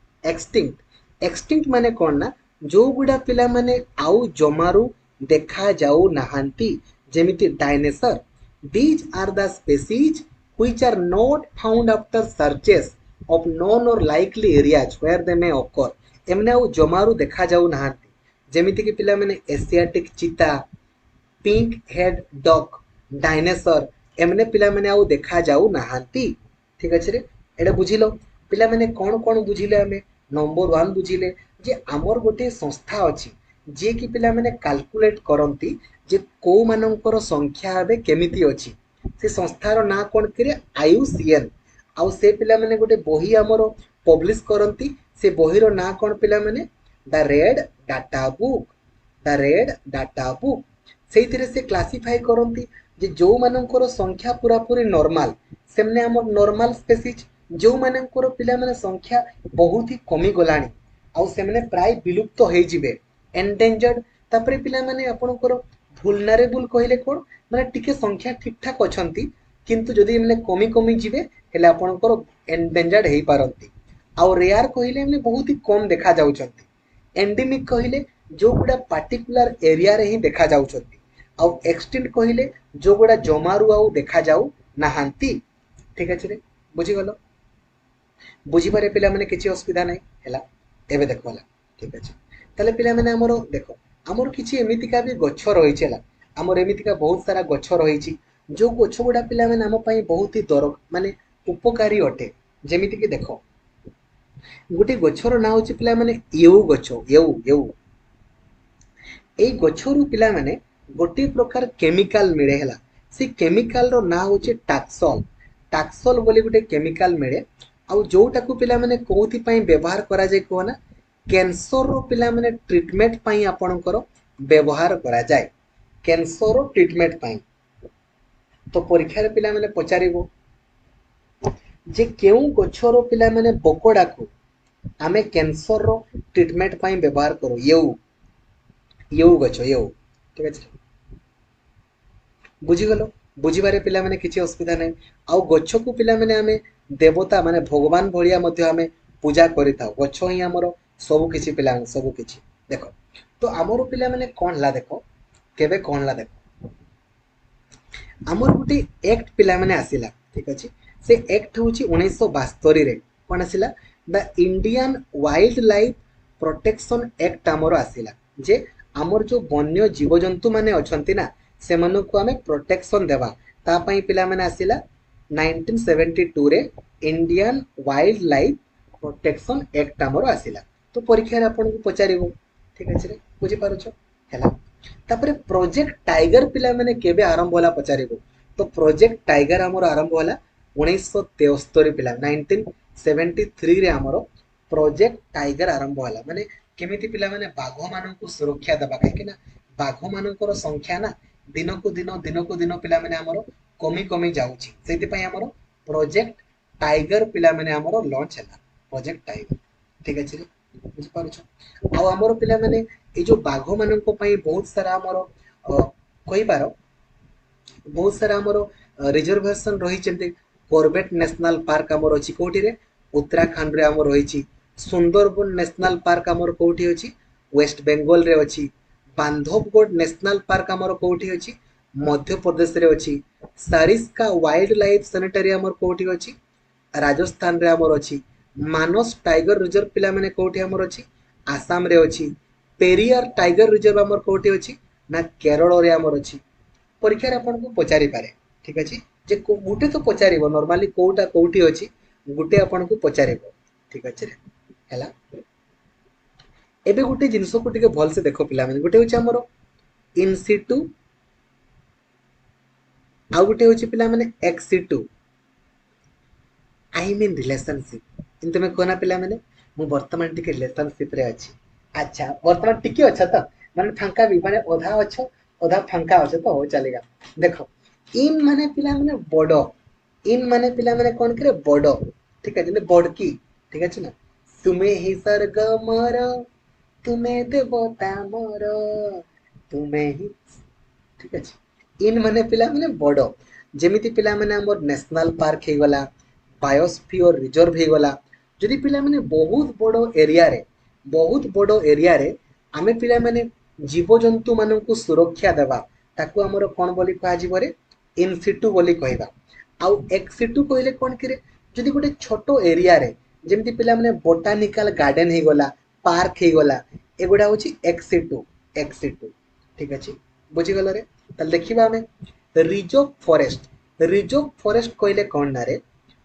एक्सटिंक्ट माने कोन ना जो गुडा पिला माने आउ जमारू देखा जाऊ नाहांती जेमिति dinosaur these are the species which are not found after searches of known or likely areas where they may occur एमने आउ जमारू देखा जाऊ नाहांती जेमिति कि पिला माने Asiatic cheetah pink head duck dinosaur एमने पिला माने आउ देखा जाऊ नाहांती ठीक अछि रे एडा बुझिलो पिला माने कोन बुझिले हमें नंबर 1 बुझिले जे हमर गोटे संस्था अछि जे कि पिला माने कैलकुलेट करंती जे को मानकर संख्या हबे केमिति अछि से संस्थार ना कोन करे आयुसीएन आउ से पिला माने गोटे बही हमरो पब्लिश करती से बहीर ना कौन पिला माने the red data book the red data book से से क्लासीफाई करती जे जो मानकर संख्या पूरा पूरी नॉर्मल सेमने हमर नॉर्मल स्पेसीज जो मानकर पिला माने संख्या बहुत ही कमी गलानी आउ सेमने प्राय विलुप्त हो जिवे एंडेंजर्ड तापरे पिला माने आपनकर वुल्नरेबल कहले कोन माने टिके संख्या ठीक ठाक अछंती किंतु जदि एमने कमी कमी जिवे हेले आपनकर एंडेंजर्ड हेई पारंती आउ रेयर कहले एमने बहुत ही कम देखा जाउछंती एंडेमिक कहले जो गुडा पार्टिकुलर एरिया रे ही देखा जाउछंती आउ एक्सटिंक्ट कहले जो गुडा जमारू आउ देखा जाउ नाहांती ठीक अछि रे बुझी गलो बुझी पारे पिला माने किछि असुविधा नै हैला एबे देखोला ठीक अछि ताले पिला माने हमरो देखो हमर किछि एमितिका भी गच्छ रही छला हमर एमितिका बहुत सारा गच्छ रही छि जो गच्छ गुडा पिला माने हम पई बहुत ही दर माने उपकारी अटे जेमिति कि देखो गोटे गच्छर ना होछि पिला माने येउ गच्छ येउ एई गच्छरु पिला माने गोटे प्रकार केमिकल मिले हला से केमिकल रो ना होछि टाक्सल बोली गोटे केमिकल मिले आउ जोटा को पिला माने कोथि पई व्यवहार करा जाय कोना कैंसर रो पिला माने ट्रीटमेंट पई आपणकर व्यवहार करा जाय कैंसर रो ट्रीटमेंट पई तो परीक्षा रे पिला माने पचारिबो जे केउ गच्छर पिला माने बकोडा को आमे कैंसर रो ट्रीटमेंट पई व्यवहार करो येउ गच्छ येउ ठीक अछि बुझी गलो बुझीबारे पिला माने किछि असुविधा नै आउ गच्छ को पिला माने आमे देवता माने भगवान भलिया मध्ये आमे पूजा करिता गच्छ ही हमरो सब किछि पिला सब किछि देखो तो हमरो पिला माने कोन ला देखो केबे कोन ला देखो हमर गुटी एक्ट पिला माने आसिला ठीक अछि से एक्ट होछि 1972 रे कोन आसिला the Indian wildlife protection act हमरो आसिला जे हमर जो वन्य जीव जंतु माने अछंती ना से मनु को हमें प्रोटेक्शन देवा ता पई पिला माने आसिला 1972 रे Indian wildlife protection act हमरो आसिला तो परीक्षा रे आपन को पचारिबो ठीक अछि रे बुझी पारुछो हैला तापरे प्रोजेक्ट टाइगर पिला माने केबे आरंभ होला पचारिबो तो प्रोजेक्ट टाइगर हमरो आरंभ होला 1973 पिला 1973 रे हमरो प्रोजेक्ट टाइगर आरंभ होला माने केमिति पिला माने बाघ मानन को सुरक्षा देबा काहे ना बाघ मानकर संख्या ना दिन को दिन पिला माने हमरो कमी कमी जाउची सेति पई हमरो प्रोजेक्ट टाइगर पिला माने हमरो लॉन्च हैला प्रोजेक्ट टाइगर ठीक अछि रे बुझ पारुछ आ हमरो पिला माने ए जो बाघ मानन को पई बहुत सारा हमरो कहि पारो बहुत सारा हमरो रिजर्वेशन रही चंते कॉर्बेट नेशनल पार्क हमरो अछि कोठी रे उत्तराखंड रे हमरो रही छी सुंदरबन नेशनल पार्क हमर कोठी अछि वेस्ट बंगाल रे अछि बांधवगढ़ नेशनल पार्क हमर कोठी अछि मध्य प्रदेश रे अछि सारिस्का वाइल्ड लाइफ सैनिटोरियम हमर कोठी अछि राजस्थान रे हमर अछि मानस टाइगर रिजर्व पिला माने कोठी हमर अछि आसाम रे अछि पेरियार टाइगर रिजर्व हमर कोठी अछि ना केरल रे हमर अछि परीक्षा रे आपन को पचारि पारे ठीक अछि जे गुटे तो पचारिबो नॉर्मली कोटा कोठी अछि गुटे आपन को पचारिबो ठीक अछि रे हैला एबे गुटे जिंस को टिके भल से देखो पिला माने गुटे होछि हमरो इन सिटू आ गुटे होछि पिला माने ex situ I mean relationship in तमे कोना पिला माने मु वर्तमान टिके रिलेशनशिप रे अछि अच्छा वर्तमान टिके अच्छा त माने फांका भी माने ओधा अच्छो ओधा फांका अच्छो तो हो चलेगा देखो इन माने पिला माने बडो इन माने पिला माने कोन करे बडो ठीक है जने बडकी ठीक अछि ना तुम्हें ही स्वर्ग मोर तुम्हें देवता मोर तुम्हें ही ठीक अछि इन माने पिला माने बडो जेमिति पिला माने हमर नेशनल पार्क हे गला बायोस्फियर रिजर्व हे गला जदि पिला माने बहुत बडो एरिया रे आमे पिला माने जीव जंतु मानन को सुरक्षा देबा ताकू हमर कोन बोली कहा जिवो रे इन सिटू बोली कहबा आउ एक्स सिटू कहले कोन करे जदि गोटे छोटो एरिया रे जेमिति पिला माने बोटानिकल गार्डन हे गला पार्क हे गला एगुडा होची एक्स सिटू ठीक अछि बुझी गलो रे त देखिबा हमें रिजर्व फॉरेस्ट कहले कोन ना रे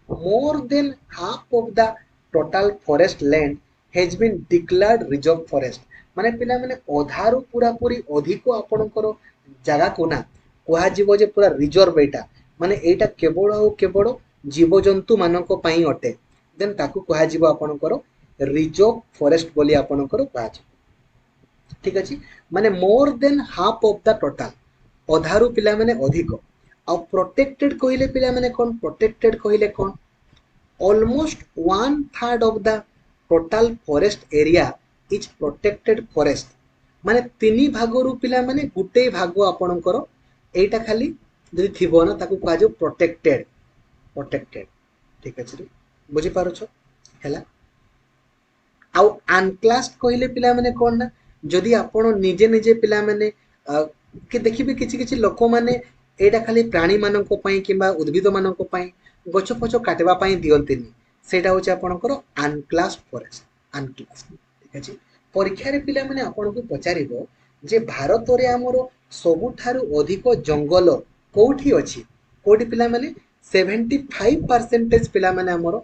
more than half of the total forest land has been declared reserve forest माने पिला माने अधारु पूरा पूरी अधिक आपणकर जगह को ना कुहा जीवो जे पूरा रिजर्व एटा माने एटा केवल केवल जीव जंतु मानको पई अटे देन ताकू कुहाजिबो आपणकर रिजर्व फॉरेस्ट बोली आपणकर कुहाजिबो ठीक अछि माने मोर than half of the total अधारु पिला माने अधिक आ प्रोटेक्टेड कहिले पिला माने कोन प्रोटेक्टेड कहिले कोन almost 1/3 of the total forest area is protected forest माने तीनी भागरु पिला माने गुटे भाग आपणकर एटा खाली जदि थिबो ना ताकू कहा जो प्रोटेक्टेड प्रोटेक्टेड ठीक अछि बुझी पारो छ हैला आउ अनक्लास्ड कहिले पिला माने कोन ना जदि आपण निजे निजे पिला माने के देखिबे किछि किछि लोक माने एटा खाली प्राणी मानक पई किबा उद्भिद मानक पई गछ पछ काटवा पई दियंतिनी सेटा होचे आपणकर अनक्लास्ड फॉरेस्ट अनक्लास्ड ठीक अछि परीक्षा रे पिला माने आपण को पचारिबो जे भारत रे हमरो सबुठारु अधिक जंगल कोठी अछि कोठी पिला माने 75% पिला माने हमरो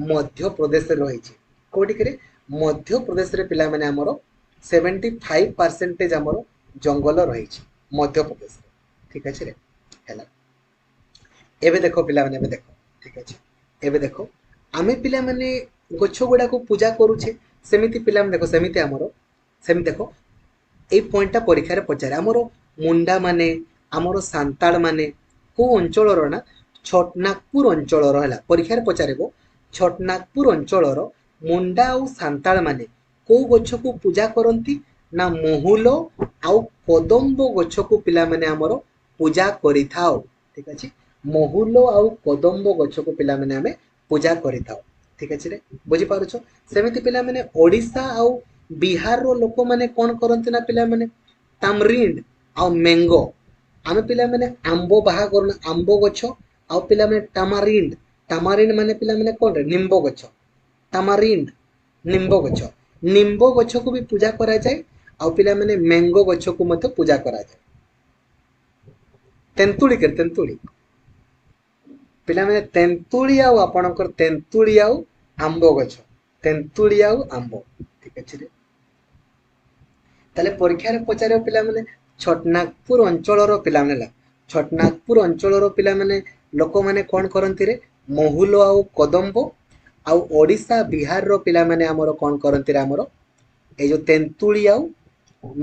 मध्य प्रदेश रे रहिछि कोठी करे मध्य प्रदेश रे पिला माने हमरो 75% हमरो जंगल रहिछि मध्य प्रदेश ठीक अछि रे हैला एबे देखो पिला माने एबे देखो ठीक अछि एबे देखो आमे पिला माने गछ गुडा को पूजा करूछे सेमिति पिला माने देखो सेमिति हमरो सेमिति देखो ए पॉइंटटा परीक्षा रे पचारे हमरो मुंडा माने हमरो सांताल माने को अंचल रो ना छोटनागपुर अंचल रो हला परीक्षा रे पचारेबो छोटनागपुर अंचल रो मुंडा और सांताल माने को गछ को पूजा करंती ना महुलो आउ कदम्ब गछ को पिला माने हमरो पूजा करि थाओ ठीक अछि महुलो आउ कदम्ब गछ को पिला माने हमें पूजा करि थाओ ठीक अछि रे बुझी पारो छ सेमिति पिला माने ओडिसा आउ बिहार रो लोक माने कोन करंती ना पिला माने तामरिंड आउ मैंगो आमे पिला माने आंबो बाहा करना आंबो गछ आउ पिला माने टामारिंड टामारिंड माने पिला माने कोन रे निंबो गछ टामारिंड निंबो गछ निंबो गछ को भी पूजा करा जाय आउ पिला माने मैंगो गछ को मते पूजा करा जाय तेंतुली के तेंतुली पिला माने तेंतुली आउ आपणकर तेंतुली आउ आंबो गछ तेंतुली आउ आंबो ठीक अछि रे ताले परीक्षा रे पचारे पिला माने छोटनागपुर अंचल रो पिला माने छोटनागपुर अंचल रो पिला माने लोक माने कोन करंती रे महुलो आउ कदम्बो आउ ओडिसा बिहार रो पिला माने हमरो कोन करंती रे हमरो ए जो तेंतुली आउ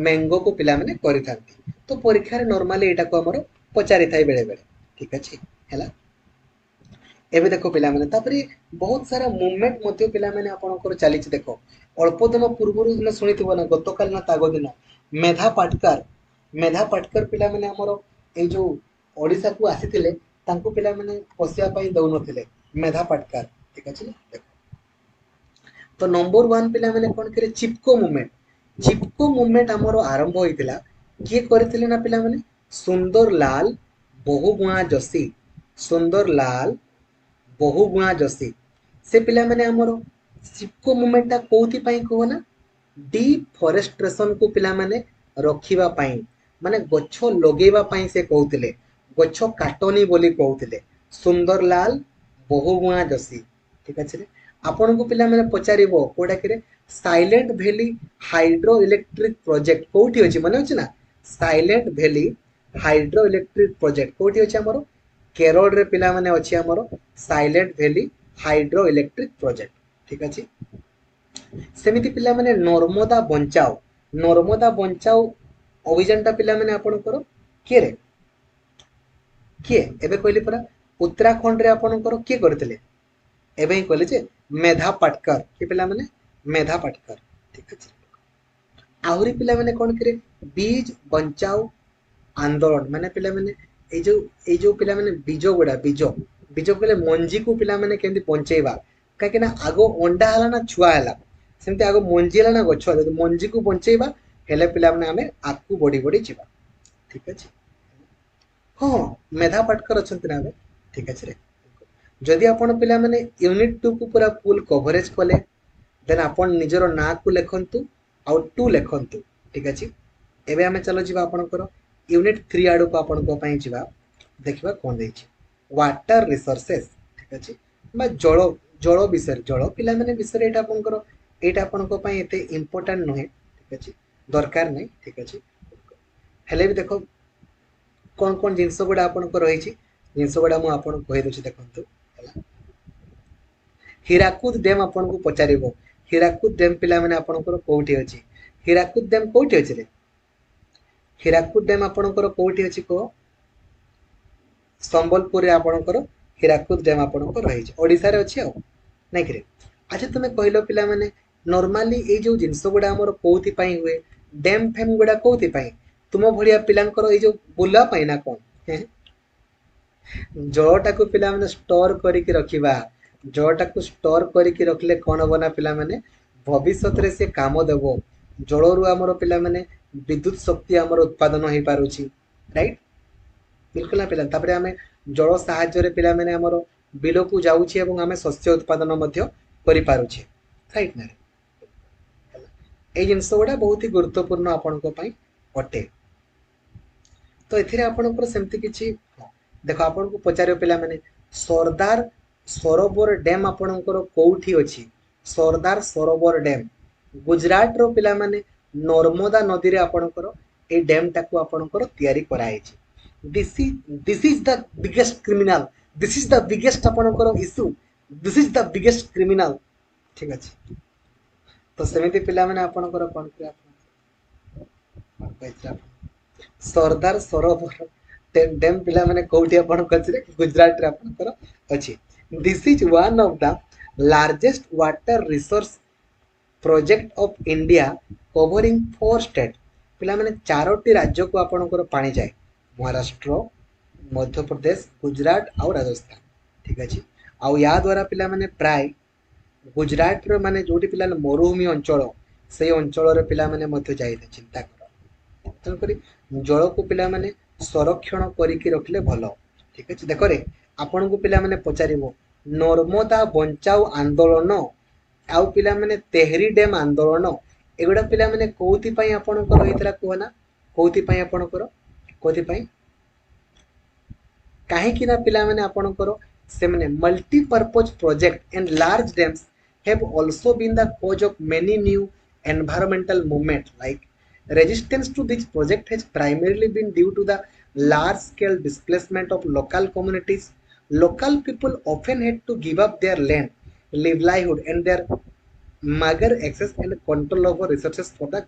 मैंगो को पिला माने करि थांती तो परीक्षा रे नॉर्मली एटा को हमरो पचारि थाई बेले बेले ठीक अछि हैला एबे देखो पिला माने तापरे बहुत सारा मूवमेंट मध्ये पिला माने आपनकर चली छि देखो अल्प दिन पूर्वरु दिन सुनिथिबो ना गतकाल ना तागो दिन मेधा पाटकर पिला माने हमरो ए जो ओडिसा को आसीथिले तांको पिला माने पसिया पई दउ नथिले मेधा पाटकर ठीक अछि देखो तो नंबर 1 पिला माने कोन करे चिपको मूवमेंट हमरो आरंभ होइतिला किए करथिले ना पिला माने सुंदर लाल बहुगुणा जोशी सुंदर लाल बहुगुणा जोशी से पिला माने हमरो चिपको मूवमेंट ता कोथि पई को ना डिफॉरेस्टेशन को पिला माने रखिबा पई माने गछ लगेबा पई से कहउतिले गछ काटनी बोली कहउतिले सुंदर लाल बहुगुणा जोशी ठीक अछि रे आपन को पिला माने पचारिबो कोडा करे silent valley hydro electric project कोठी अछि माने अछि ना silent valley hydro electric project कोठी अछि हमरो केरल रे पिला माने अछि हमरो silent valley hydro electric project ठीक अछि सेमिति पिला माने नर्मदा बंचाओ अभियानटा पिला माने आपन करो के रे के एबे कहली परा उत्तराखंड रे आपन करो के करथिले एबे ही कहले जे मेधा पाटकर के पिला माने मेधा पाटकर ठीक अछि आहुरी पिला माने कोन करे बीज बंचाओ आंदोलन माने पिला माने ए जो पिला माने बीज कहले मंजी को पिला माने केंदी बंचेबा काहे ना आगो अंडा हला ना छुआ हला सेमते आगो मंजी हला ना गछ हला मंजी को बंचेबा हेले पिला माने हमें आकु बड़ी बड़ी जिबा ठीक अछि हां मेधा पाटकर अछंती ना ठीक अछि रे जदि आपण पिला माने यूनिट 2 को पूरा फुल कवरेज कले देन आपण निजरो ना को लेखंतु आउ 2 लेखंतु ठीक अछि एबे हमें चलो जिबा आपण करो यूनिट 3 आडो को आपण को पई जिबा देखिबा कोन दै छी वाटर रिसोर्सेस ठीक अछि बा जल विषय जल पिला माने विषय एटा आपण करो एटा आपण को पई एते इंपोर्टेंट नहे ठीक अछि दरकार नै ठीक अछि हेले भी देखो कोन कोन जिंस गुडा आपण को रही छी जिंस गुडा मु आपण को कहि दछि देखंतु हीराकुद डैम आपन को पचारिबो हीराकुद डैम पिला माने आपनकर कोठी अछि हीराकुद डैम कोठी अछि रे हीराकुद डैम आपनकर कोठी अछि को संबलपुर रे आपनकर हीराकुद डैम आपनकर रहि ओडिसा रे अछि आ नै कि रे अच्छा तुमे कहलो पिला माने नॉर्मली ए जो जिंस गुडा हमर कोथि पई हुए डैम फेम गुडा कोथि पई तुम भलिया पिलांकर ए जो बुला पई ना कोन जलटाକୁ ପିଲାମାନେ ଷ୍ଟୋର କରିକି ରଖିବା ଜଳଟାକୁ ଷ୍ଟୋର କରିକି ରଖିଲେ କଣ ହବ ନା ପିଲାମାନେ ଭବିଷ୍ୟତରେ ସେ କାମ ଦେବ ଜଳରୁ ଆମର ପିଲାମାନେ ବିଦ୍ୟୁତ ଶକ୍ତି ଆମର ଉତ୍ପାଦନ ହେଇପାରୁଛି ରାଇଟ୍ ବିଲକୁଲ ନା ପିଲା ତାପରେ ଆମେ ଜଳ ସାହାଯ୍ୟରେ ପିଲାମାନେ ଆମର ବିଲକୁ ଯାଉଛି ଏବଂ ଆମେ ଶସ୍ୟ ଉତ୍ପାଦନ ମଧ୍ୟ କରିପାରୁଛେ ରାଇଟ୍ ନା ଏଇ ଜିନିଷ ଗୁଡା ବହୁତ ହି ଗୁରୁତ୍ୱପୂର୍ଣ୍ଣ ଆପଣଙ୍କ ପାଇଁ ଅଟେ ତ ଏଥିରେ ଆପଣଙ୍କର ସେମିତି କିଛି ଦେଖ ଆପଣଙ୍କୁ ପଚାରିବ ପିଲାମାନେ ସରଦାର ସରୋବର ଡ୍ୟାମ୍ ଆପଣଙ୍କର କୋଉଠି ଅଛି ସରଦାର ସରୋବର ଡ୍ୟାମ୍ ଗୁଜରାଟର ପିଲାମାନେ ନର୍ମଦା ନଦୀରେ ଆପଣଙ୍କର ଏଇ ଡ୍ୟାମ୍ ଟାକୁ ଆପଣଙ୍କର ତିଆରି କରାଯାଇଛି this is the biggest criminal this is the biggest ଆପଣଙ୍କର issue this is the biggest criminal ଠିକ ଅଛି ତ ସେମିତି ପିଲାମାନେ ଆପଣଙ୍କର କଣ କହିଥିଲେ सरदार सरोवर डैम पिला माने कोठी आपण कचरे गुजरात रे आपनकर अछि this is one of the largest water resource project of India covering 4 state पिला माने चारोटी राज्य को आपनकर पानी जाए महाराष्ट्र मध्य प्रदेश गुजरात और राजस्थान ठीक अछि आ या द्वारा पिला माने प्राय गुजरात रे माने जोटी पिला मरुभूमि अंचल से अंचल रे पिला माने मध्य जाई चिंता तेणुक जल को पिला माने संरक्षण करिकी रखले भल ठीक अच्छे देख रे आपण को पिला माने पचारिबो नर्मदा बंचाओ आंदोलन आउ पिला माने तेहरी डैम आंदोलन एगुडा पिला माने कोथि पई आपणकर होइतरा कोना कोथि पई आपणकर कोथि पई काहे कि ना पिला माने आपणकर से माने multipurpose project and large dams have also been the cause of many new environmental movements like resistance to this project has primarily been due to the large scale displacement of local communities local people often had to give up their land livelihood and their meager access and control over resources for the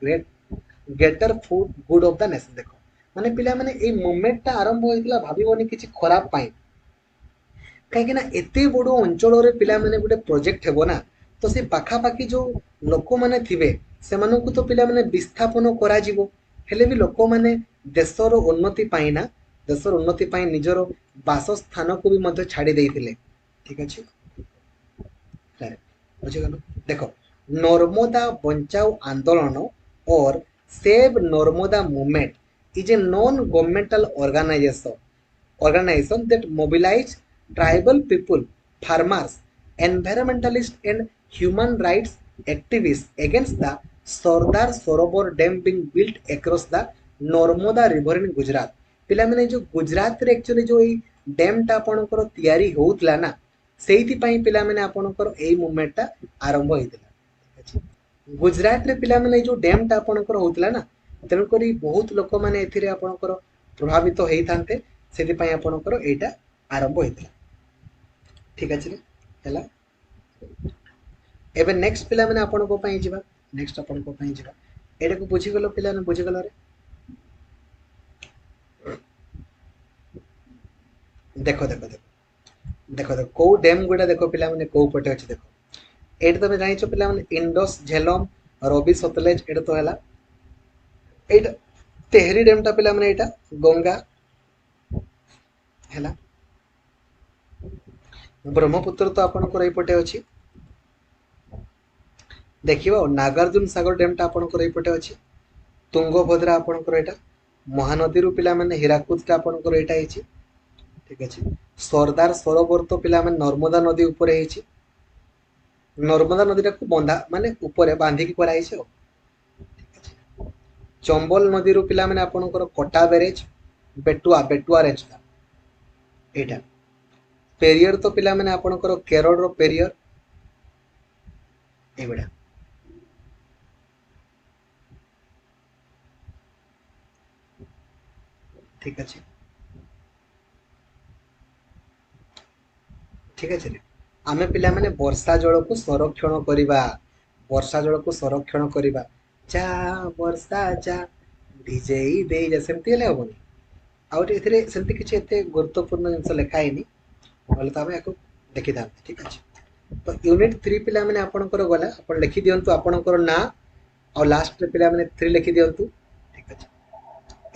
greater food good of the nation देखो माने पिला माने a movement ता आरंभ होइतला भाबिबोनी किछि खराब पाई कहीं ना एते बड़ अंचल पिला माने गोटे प्रोजेक्ट हेबो ना तो से पाखापाखि जो लोक माने थिबे सेमानंकु तो पिला माने विस्थापन करा जिवो हेले भी लोक माने देशर उन्नति पाई ना देशर उन्नति पाई निजर बासस्थान को भी मध्य छाड़ी देइथिले ठीक अछि बुझे गलो देखो नर्मदा बंचाओ आंदोलन और save Narmada movement is a non governmental organization that mobilize tribal people, farmers, environmentalists, and human rights activists against the Sardar Sarovar Dam being built across the Narmada River in Gujarat. पिला माने जो गुजरात रे एक्चुअली जो ई dam टा आपनकर तयारी होउतला ना सेहिति पई पिला माने आपनकर एई मूवमेंट टा आरंभ होइतला गुजरात रे पिला माने जो डैम टा आपनकर होउतला ना तेनु करी बहुत लोक माने एथिरे आपनकर प्रभावित होइथांते सेति पई आपनकर एटा आरंभ होइतला ठीक अछि रे हला एबे नेक्स्ट पिला माने आपनको पई जिबा नेक्स्ट आपनको पई जिबा एटा को बुझी गलो पिला ने बुझी गलो रे देखो देखो देखो देखो देखो को डैम गुडा देखो पिला माने को पटे अछि देखो एटा तमे जानिछो पिला माने इंडस झेलम रवि सतलेज एटा तो हला एटा तेहरी डैम टा पिला माने एटा गंगा हला ब्रह्मपुत्र तो आपनकर एपटे अछि देखिबो नागार्जुन सागर डैम टा आपनकर एपटे अछि तुंगभद्रा आपनकर एटा महानदी रु पिला माने हीराकुद टा आपनकर एटा अछि ठीक अछि सरदार सरोवर तो पिला माने नर्मदा नदी ऊपर हेछि नर्मदा नदी टा को बंधा माने ऊपर बांधी की करा हेछि चंबल नदी रु पिला माने आपनकर कोटा बैरेज बेटुआ बेटुआ रेंज टा एटा पेरियर तो पिला माने आपनकर केरल रो पेरियर एबडा ठीक अछि ठीक अछि आमे पिला माने वर्षा जल को संरक्षण करिबा, वर्षा जल को संरक्षण करिबा। जा वर्षा जा भिजेई देई जा, सेमती हेले हबनी। आउ एथिरे सेमती किछि एते गुरुत्वपूर्ण जिंस लिखा हैनी, बोले तो आमे याको देखि थांते। ठीक अछि, तो यूनिट 3 पिला माने आपनकर गला, आपण लिखि दियंतु आपनकर ना और लास्ट रे पिला माने 3 लिखि दियंतु। ठीक अछि,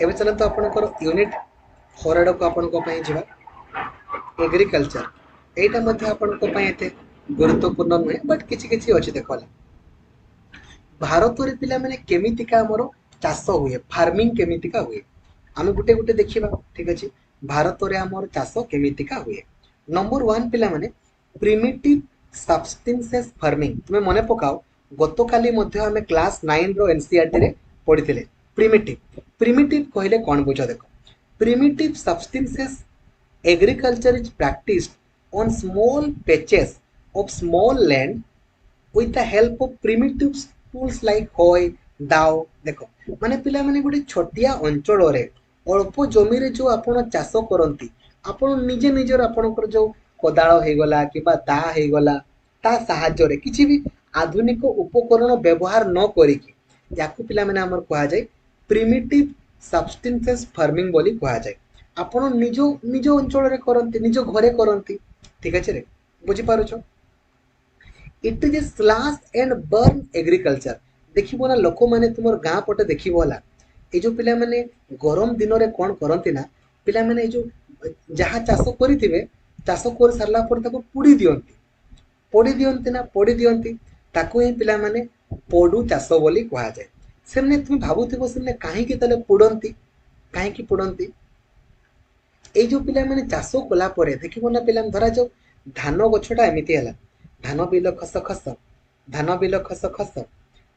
एबे चलंतु आपनकर यूनिट 4 आड़ को आपनको पई जिबा। एग्रीकल्चर एटा मध्ये आपनको पई एते गुरुत्वपूर्ण नुहे, बट किछि किछि अछि देखला। भारत रे पिला माने केमितिका हमरो चाष हुए, फार्मिंग केमितिका हुए, आमे गुटे गुटे देखिबा। ठीक अछि, भारत रे हमर चाष केमितिका हुए। नंबर 1 पिला माने प्रिमिटिव सब्सटेंसेस फार्मिंग। तुमे मने पकाओ गतो काली मध्ये आमे क्लास 9 रो एनसीईआरटी रे पढिथिले प्रिमिटिव। प्रिमिटिव कहले कोन बुझा देखो, primitive substances agriculture is practiced on small patches of small land with the help of primitive tools like hoe, दाव। देखो माने पिला माने गोटे छोटिया अंचल रे अल्प जमी रे जो आपण चाष करंती, आपण निजे निजर आपणकर जो कोदाଳ हेगला किबा दा हेगला, ता साहाय्य रे किछि भी आधुनिक उपकरण व्यवहार न करिकि याकु पिला माने हमर कहा जाय प्रिमिटिव सब्सटेंसेस फार्मिंग बोली कहा जाए। आपण निजो निजो अंचल रे करंती, निजो घरे करंती। ठीक अछि रे, बुझी पारुछो। It is a slash and burn agriculture. देखिबो ना लोक माने तुमर गां पटे देखिबो होला, ए जो पिला माने गरम दिन रे कोन करंती ना, पिला माने ए जो जहा चाष करिथिबे, चाष कर सारला पर ताको पोड़ी दियंती ना, पोड़ी दियंती, ताको ही पिला माने पोडू चाष बोली कहा जाए। सेमने तुम भाबुथिबो सेमने काहेकि तले पुडंती, काहेकि पुडंती। ए जो पिला माने चाष कला परे देखिबो ना पिला धरा जो धान गछटा एमिति हला, धान बिल खस खस, धान बिल खस खस,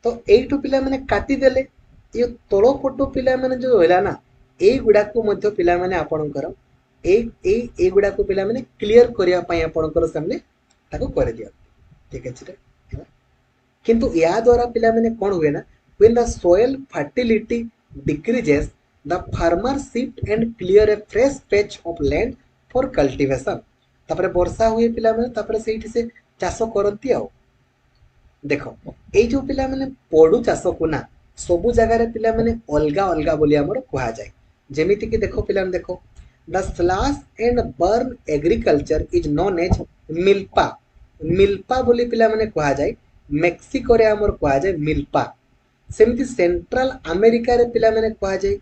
तो एइटु पिला माने काटी देले, ये तळो पटो पिला माने जो होला ना, एई गुडा को मध्य पिला माने आपणकर एई गुडा को पिला माने क्लियर करिया पई आपणकर सामने ताको करे दियो। ठीक अछि रे, किंतु या द्वारा पिला माने कोन हुए ना, when the soil fertility decreases the farmer shift and clear a fresh patch of land for cultivation। तापरे वर्षा हुए पिला माने, तापरे सेठी से चाष करंती। आउ देखो एई जो पिला माने पडू चाष को ना सबु जगह रे पिला माने अलगा अलगा बोली हमर कहा जाय। जेमिति कि देखो पिला माने देखो the slash and burn agriculture is known as milpa. Milpa बोली पिला माने कहा जाय, मेक्सिको रे हमर कहा जाय मिल्पा। सेमिति सेंट्रल अमेरिका रे पिला माने कहा जाय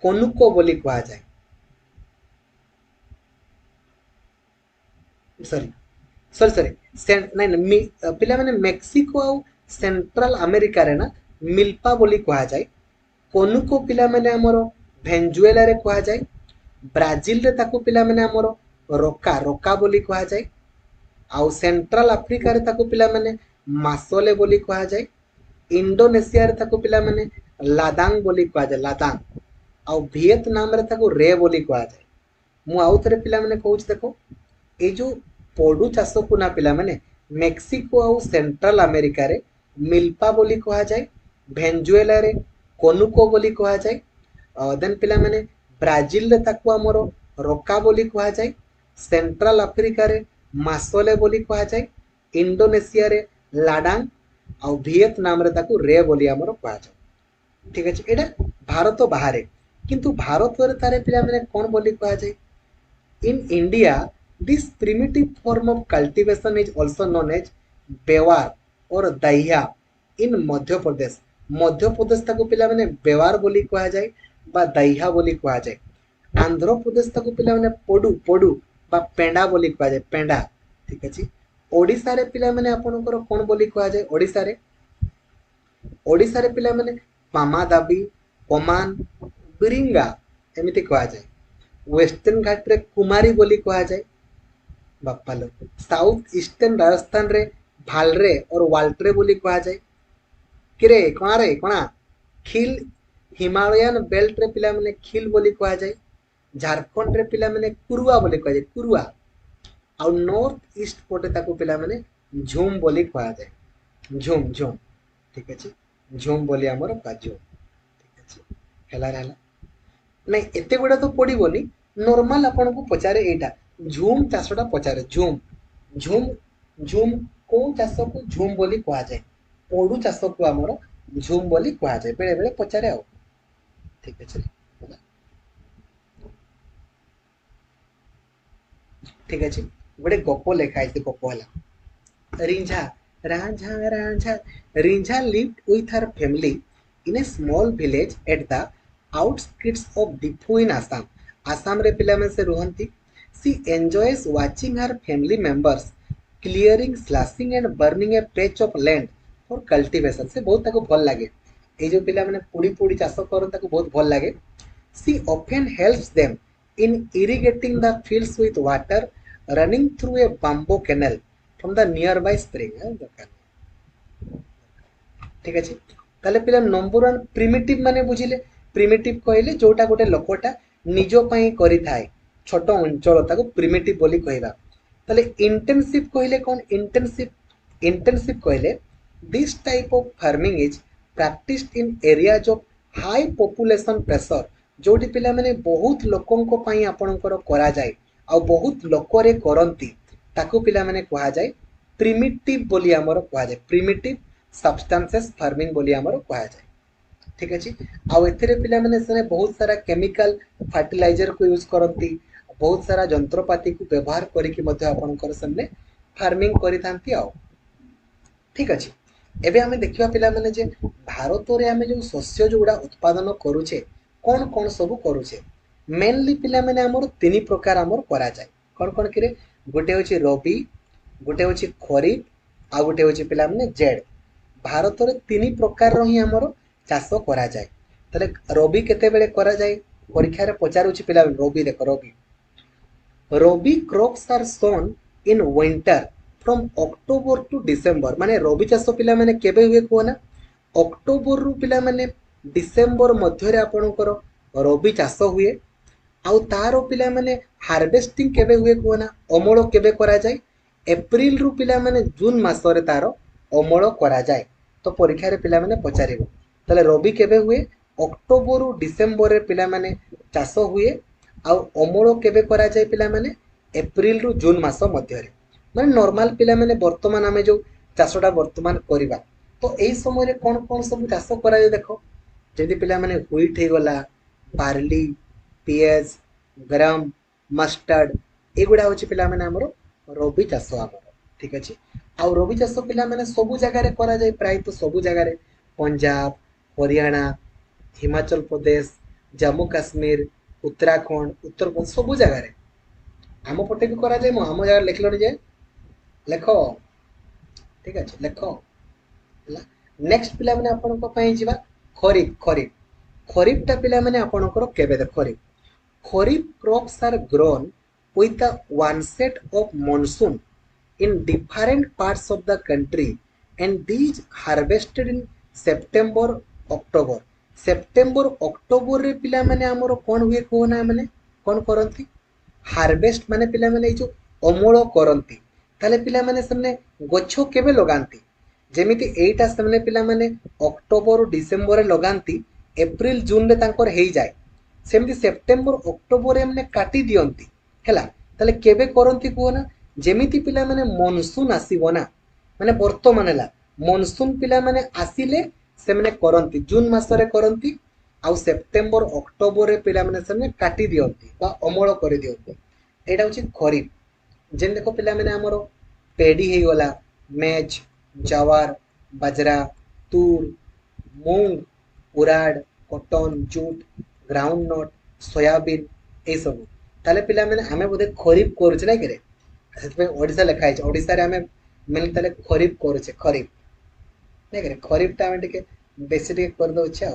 कोनुको बोली कहा जाय। सॉरी सॉरी सॉरी नहीं पिला माने मेक्सिको आउ सेंट्रल अमेरिका रे ना मिल्पा बोली कहा जाय। कोनुको पिला माने हमर वेनेजुएला रे कहा जाय। ब्राजील रे ताको पिला माने हमर रोका रोका बोली कहा जाय। आउ सेंट्रल अफ्रीका रे ताको पिला माने मासोले बोली कहा जाय। इंडोनेशिया रे ताको पिला माने लादांग बोली कहा जाय, लादांग। आउ वियतनाम रे ताको रे बोली कहा जाय। मु आउ थरे पिला माने कहूछ देखो, ए जो पडू चाष को ना पिला माने मेक्सिको आउ सेंट्रल अमेरिका रे मिल्पा बोली कहा जाय, वेनेजुएला रे कोनुको बोली कहा जाय, देन पिला माने ब्राजील रे ताको हमरो रोका बोली कहा जाय, सेंट्रल अफ्रीका रे मासोले बोली कहा जाय, इंडोनेशिया रे लाडांग, आउ वियतनाम रे ताको रे बोली हमरो कहा जाय। ठीक अछि, एटा भारत बाहरे, किंतु भारत रे तारे पिला माने कोन बोली कहा जाय। In India this primitive form of cultivation is also known as बेवार और दहिया इन मध्य प्रदेश। मध्य प्रदेश ताको पिला माने बेवार बोली कहा जाय बा दहिया बोली कहा जाय। आंध्र प्रदेश ताको पिला माने पोडू पोडू बा पेंडा बोली कहा जाय, पेंडा। ठीक अछि, ओडिसा रे पिला माने आपनकर कोन बोली कहा जाय। ओडिसा रे पिला माने पामा दाबी, पमान, बिरिंगा एमिति कहा जाय। वेस्टर्न घाट रे कुमारी बोली कहा जाय। बापा लो, साउथ ईस्टर्न राजस्थान रे भालरे और वाल्ट्रे बोली कहा जाय। किरे कोना रे कोना, खिल हिमालयन बेल्ट रे पिला माने खिल बोली कहा जाय। झारखंड रे पिला माने कुरुआ बोली कहा जाय, कुरुआ। आउ नॉर्थ ईस्ट पटे ताको पिला माने झूम बोली कहा जाय, झूम झूम। ठीक अछि, झूम बोली हमर काजू। ठीक अछि, हेला रहला नहीं एते गुडा तो पड़ोनी। नॉर्मल आपन को पचारे एटा झूम चाषटा पचारे, झूम झूम झूम को चाष को झूम बोली कहा जाए पड़ू चाष को आमर झूम बोली कहा जाए बेले बेले पचारे आ ठीक अच्छे ठीक अच्छे गोटे गप लिखाई गप है Rinjha Ranjha Ranjha Rinjha lived with her family in a small village at the outskirts of Difu in Assam. Assam रे पिला में से रुहंती. She enjoys watching her family members clearing, slashing and burning a patch of land for cultivation. से बहुत ताको भल लागे. ए जो पिला माने पुड़ी पुड़ी चाष करन ताको बहुत भल लागे. She often helps them in irrigating the fields with water running through a bamboo canal from the nearby spring. ठीक अच्छे ताले पिला नंबर वन प्रिमिटिव माने बुझिले प्रिमिटिव कहले जोटा गोटे लोकटा निजो पई करि थाए छोट अंचल ताको प्रिमिटिव बोली कहबा ताले इंटेंसिव कहले कोन इंटेंसिव कहले this type of farming is practised in areas of high population pressure जोटी पिला माने बहुत लोकन को पई आपनकर करा जाय आ बहुत लोकरे करंती ताको पिला माने कहा जाय प्रिमिटिव बोली हमर कहा जाय प्रिमिटिव सब्सटेंसेस फार्मिंग बोली हमर कहा जाए ठीक अच्छे आउ एथिरे पिला माने सने बहुत सारा केमिकल फर्टिलाइजर को यूज करती बहुत सारा जंत्रपाती को व्यवहार करके मध्य आपनकर सामने फार्मिंग करिथांती आउ ठीक अच्छे एबे हमें देखिबा पिला माने जे भारत रे हमें जो शस्य जोड़ा उत्पादन करूछे कोन कोन सब करूछे मेनली पिला माने हमर तीन प्रकार हमर करा जाय कोन कोन करे गोटे होची रबी गोटे होची खरीफ आ गोटे होची पिला माने जेड भारत रे तीन प्रकार ही हमर चाष करा जाय तले रबी केते बेले करा जाय परीक्षा रे पचारुची पिला रबी देखो rabi crops are sown in winter from October to December माने रबी चाष पिला माने केबे हुए कोना अक्टोबर रु पिला माने डिसेंबर मध्य रे आपनकर रबी चाष हुए आउ तारो पिला माने हार्वेस्टिंग केबे हुए कोना अमल केबे करा जाय एप्रिल रु पिला माने जून मास रे तारो अमल करा जाय तो परीक्षा रे पिला माने पचारिबो तले रबी केबे हुए अक्टोबर रु डिसेंबर रे पिला माने चाष हुए आउ अमल केबे करा जाय पिला माने एप्रिल रु जून मास मध्य रे माने नॉर्मल पिला माने वर्तमान हमें जो चाषटा वर्तमान करिबा तो एई समय रे कोन कोन सब चाष करा जाय देखो जदि पिला माने व्हीट हे गला बार्ली पियाज गरम मस्टर्ड एगुड़ा होची पिला माने हमरो रबी चाष हमरो ठीक अछि आउ रबी चाष पिला माने सबु जगह रे करा जाय प्राय तो सबु जगह रे पंजाब हरियाणा हिमाचल प्रदेश जम्मू काश्मीर उत्तराखंड उत्तर प्रदेश सबु जगह रे आम पटे भी करा जाय मो आम जगह लिखलो जे लेखो ठीक अछि लेखो नेक्स्ट पिला माने आपन को पई जिबा खरीफ खरीफ खरीफ टा पिला माने आपन को केबे दे खरीफ खरीफ crops are grown with the onset of monsoon in different parts of the country and these harvested in September October September October रे पिला माने हमरो कोन हुए कोना माने कोन करंती हार्वेस्ट माने पिला माने जो अमल करंती ताले पिला माने हमने गच्छो केबे लगांती जेमिति एटा हमने पिला माने अक्टोबर डिसेंबर रे लगांती एप्रिल जून रे तांकर हेई जाय सेमती सेप्टेम्बर अक्टोबर हमने काटी दियंती हैला ताले केबे करंती कोना जेमिति पिला माने मॉनसून आसीबो ना माने वर्तमान हैला मॉनसून पिला माने आसीले से माने करंती जून मास रे करंती आउ सेप्टेम्बर अक्टोबर रे पिला माने से काटी दियंती बा अमल करि दियंती एटा होची खरीफ जेन देखो पिला माने हमरो पेडी हे गला maize jowar bajra tur moong urad cotton jute groundnut soyabean ए सब ताले पिला माने हमें बोधे खरीफ करूछ ना करे सेतबे ओडिसा लिखा है ओडिसा रे हमें मेन ताले खरीफ करूछ खरीफ नै करे खरीफ ता हमें टिके बेसी टिके कर दो छ आ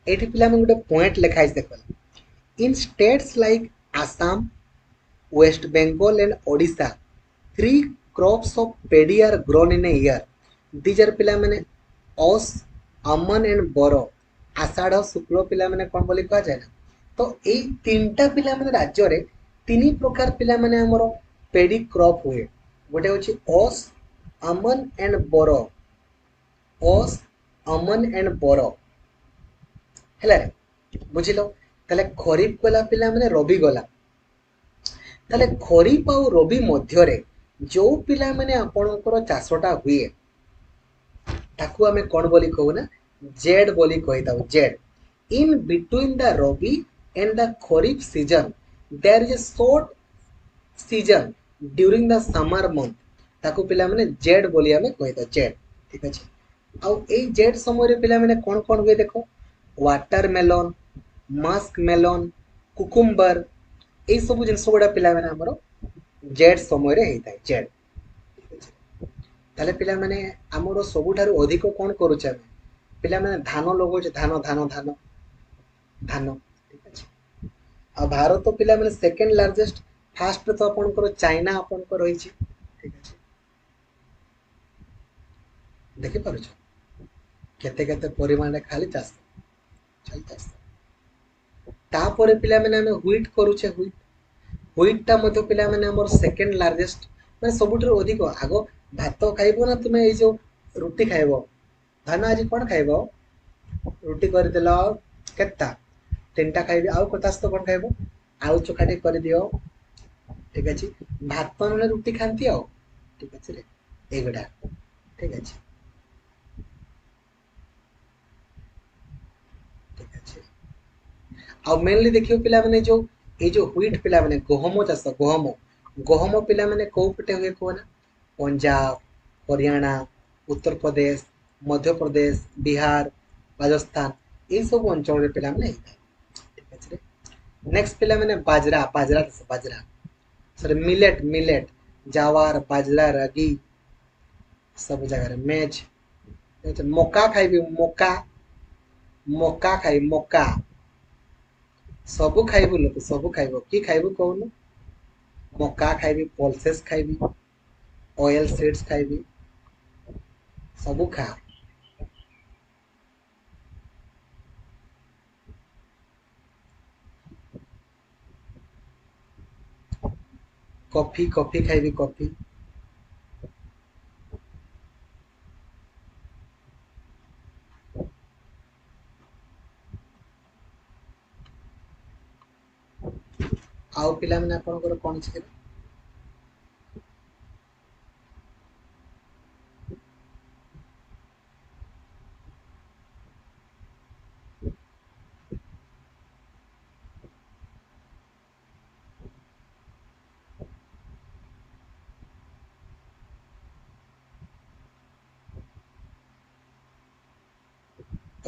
एठी पिला में गोटे पॉइंट लिखा है देखो in states like Assam West Bengal and Odisha 3 crops of paddy are grown in a year these are पिला माने ओस अमन एंड बरो आषाढ़ शुक्ल पिला माने कोन बोली कहा जाय ना तो एई तीनटा पिला माने राज्य रे तीन प्रकार पिला माने हमरो पेडी क्रॉप हुए गोटे होची ओस अमन एंड बरो ओस अमन एंड बर है बुझिल ताले खरीफ गला पिला माने रबी गला ताले खरीफ आ रबी मध्य जो पिला माने आपणकर चाषटा हुए ताकू आमे कौन बोली कहू ना जेड बोली कही था Zaid in between the rabi and the kharif season there is a short season during the summer month ताकू पिला माने जेड बोली आमे कही था जेड ठीक अछि आउ ए जेड समय रे पिला माने कौन कौन हुए देखो वाटरमेलन मस्क मेलन कुकुम्बर এই ସବୁ ଜିନିଷ ଗୁଡ଼ା ପିଲାମାନେ ଆମର ଜେଡ୍ ସମୟରେ ହେଇଥାଏ ଜେଡ୍ ତାହେଲେ ପିଲାମାନେ ଆମର ସବୁଠାରୁ ଅଧିକ କ'ଣ କରୁଛେ ଆମେ ପିଲାମାନେ ଧାନ ଲଗାଉଛେ ଧାନ ଧାନ ଧାନ ଧାନ ଠିକ ଅଛି ଆଉ ଭାରତ ପିଲାମାନେ ସେକେଣ୍ଡ ଲାର୍ଜେଷ୍ଟ ଫାର୍ଷ୍ଟ ତ ଆପଣଙ୍କର ଚାଇନା ଆପଣଙ୍କର ରହିଛି ଠିକ ଅଛି ଦେଖିପାରୁଛ କେତେ କେତେ ପରିମାଣରେ ଖାଲି ଚାଷ ଚାଲି ଚାଷ तापर पिला माने हमें व्हीट करूचे व्हीटटा मध्य पिला माने हमर सेकंड लार्जेस्ट माने सबुठर अधिक आगो भात खाइबो ना तुमे ए जो रोटी खाइबो धान आज कोन खाइबो रोटी कर देला केत्ता तीनटा खाइबे आउ पचास तो कोन खाइबो आउ चोखाटी कर दियो ठीक अछि भात माने रोटी खांती आउ ठीक अछि रे एगडा ठीक अछि ठीक अछि आ मेनली देखियो पिला माने जो ए जो व्हीट पिला माने गहम चाष गहम गहम पिला माने को पटे हुए को ना पंजाब हरियाणा उत्तर प्रदेश मध्य प्रदेश बिहार राजस्थान ये सब अंचल रे पिला माने ठीक अछि नेक्स्ट पिला माने बाजरा बाजरा बाजरा सर मिलेट मिलेट जावार बाजरा रागी सब जगह रे मेज मक्का खाइबे मक्का मक्का खाइ मक्का सबू खाइबु लोक सबू खाइबो कि खाइबु कहून मक्का खाइबी पल्सेस खाइबी ऑयल सीड्स खाइबी सबू खा कॉफी कॉफी खाइबी कॉफी आउ पिला माने आपनकर कोन छै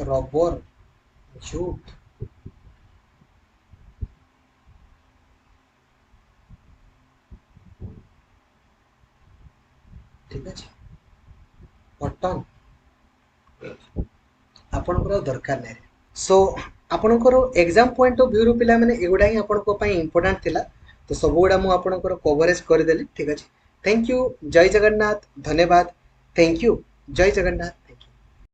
रबर जूट ठीक अछि कॉटन आपनकर दरकार नै सो आपनकर एग्जाम पॉइंट ऑफ व्यू रो पिला माने एगुडा ही आपनको पई इंपोर्टेंट थिला तो सब गुडा मु आपनकर कवरेज कर देली ठीक अछि थैंक यू जय जगन्नाथ धन्यवाद थैंक यू जय जगन्नाथ।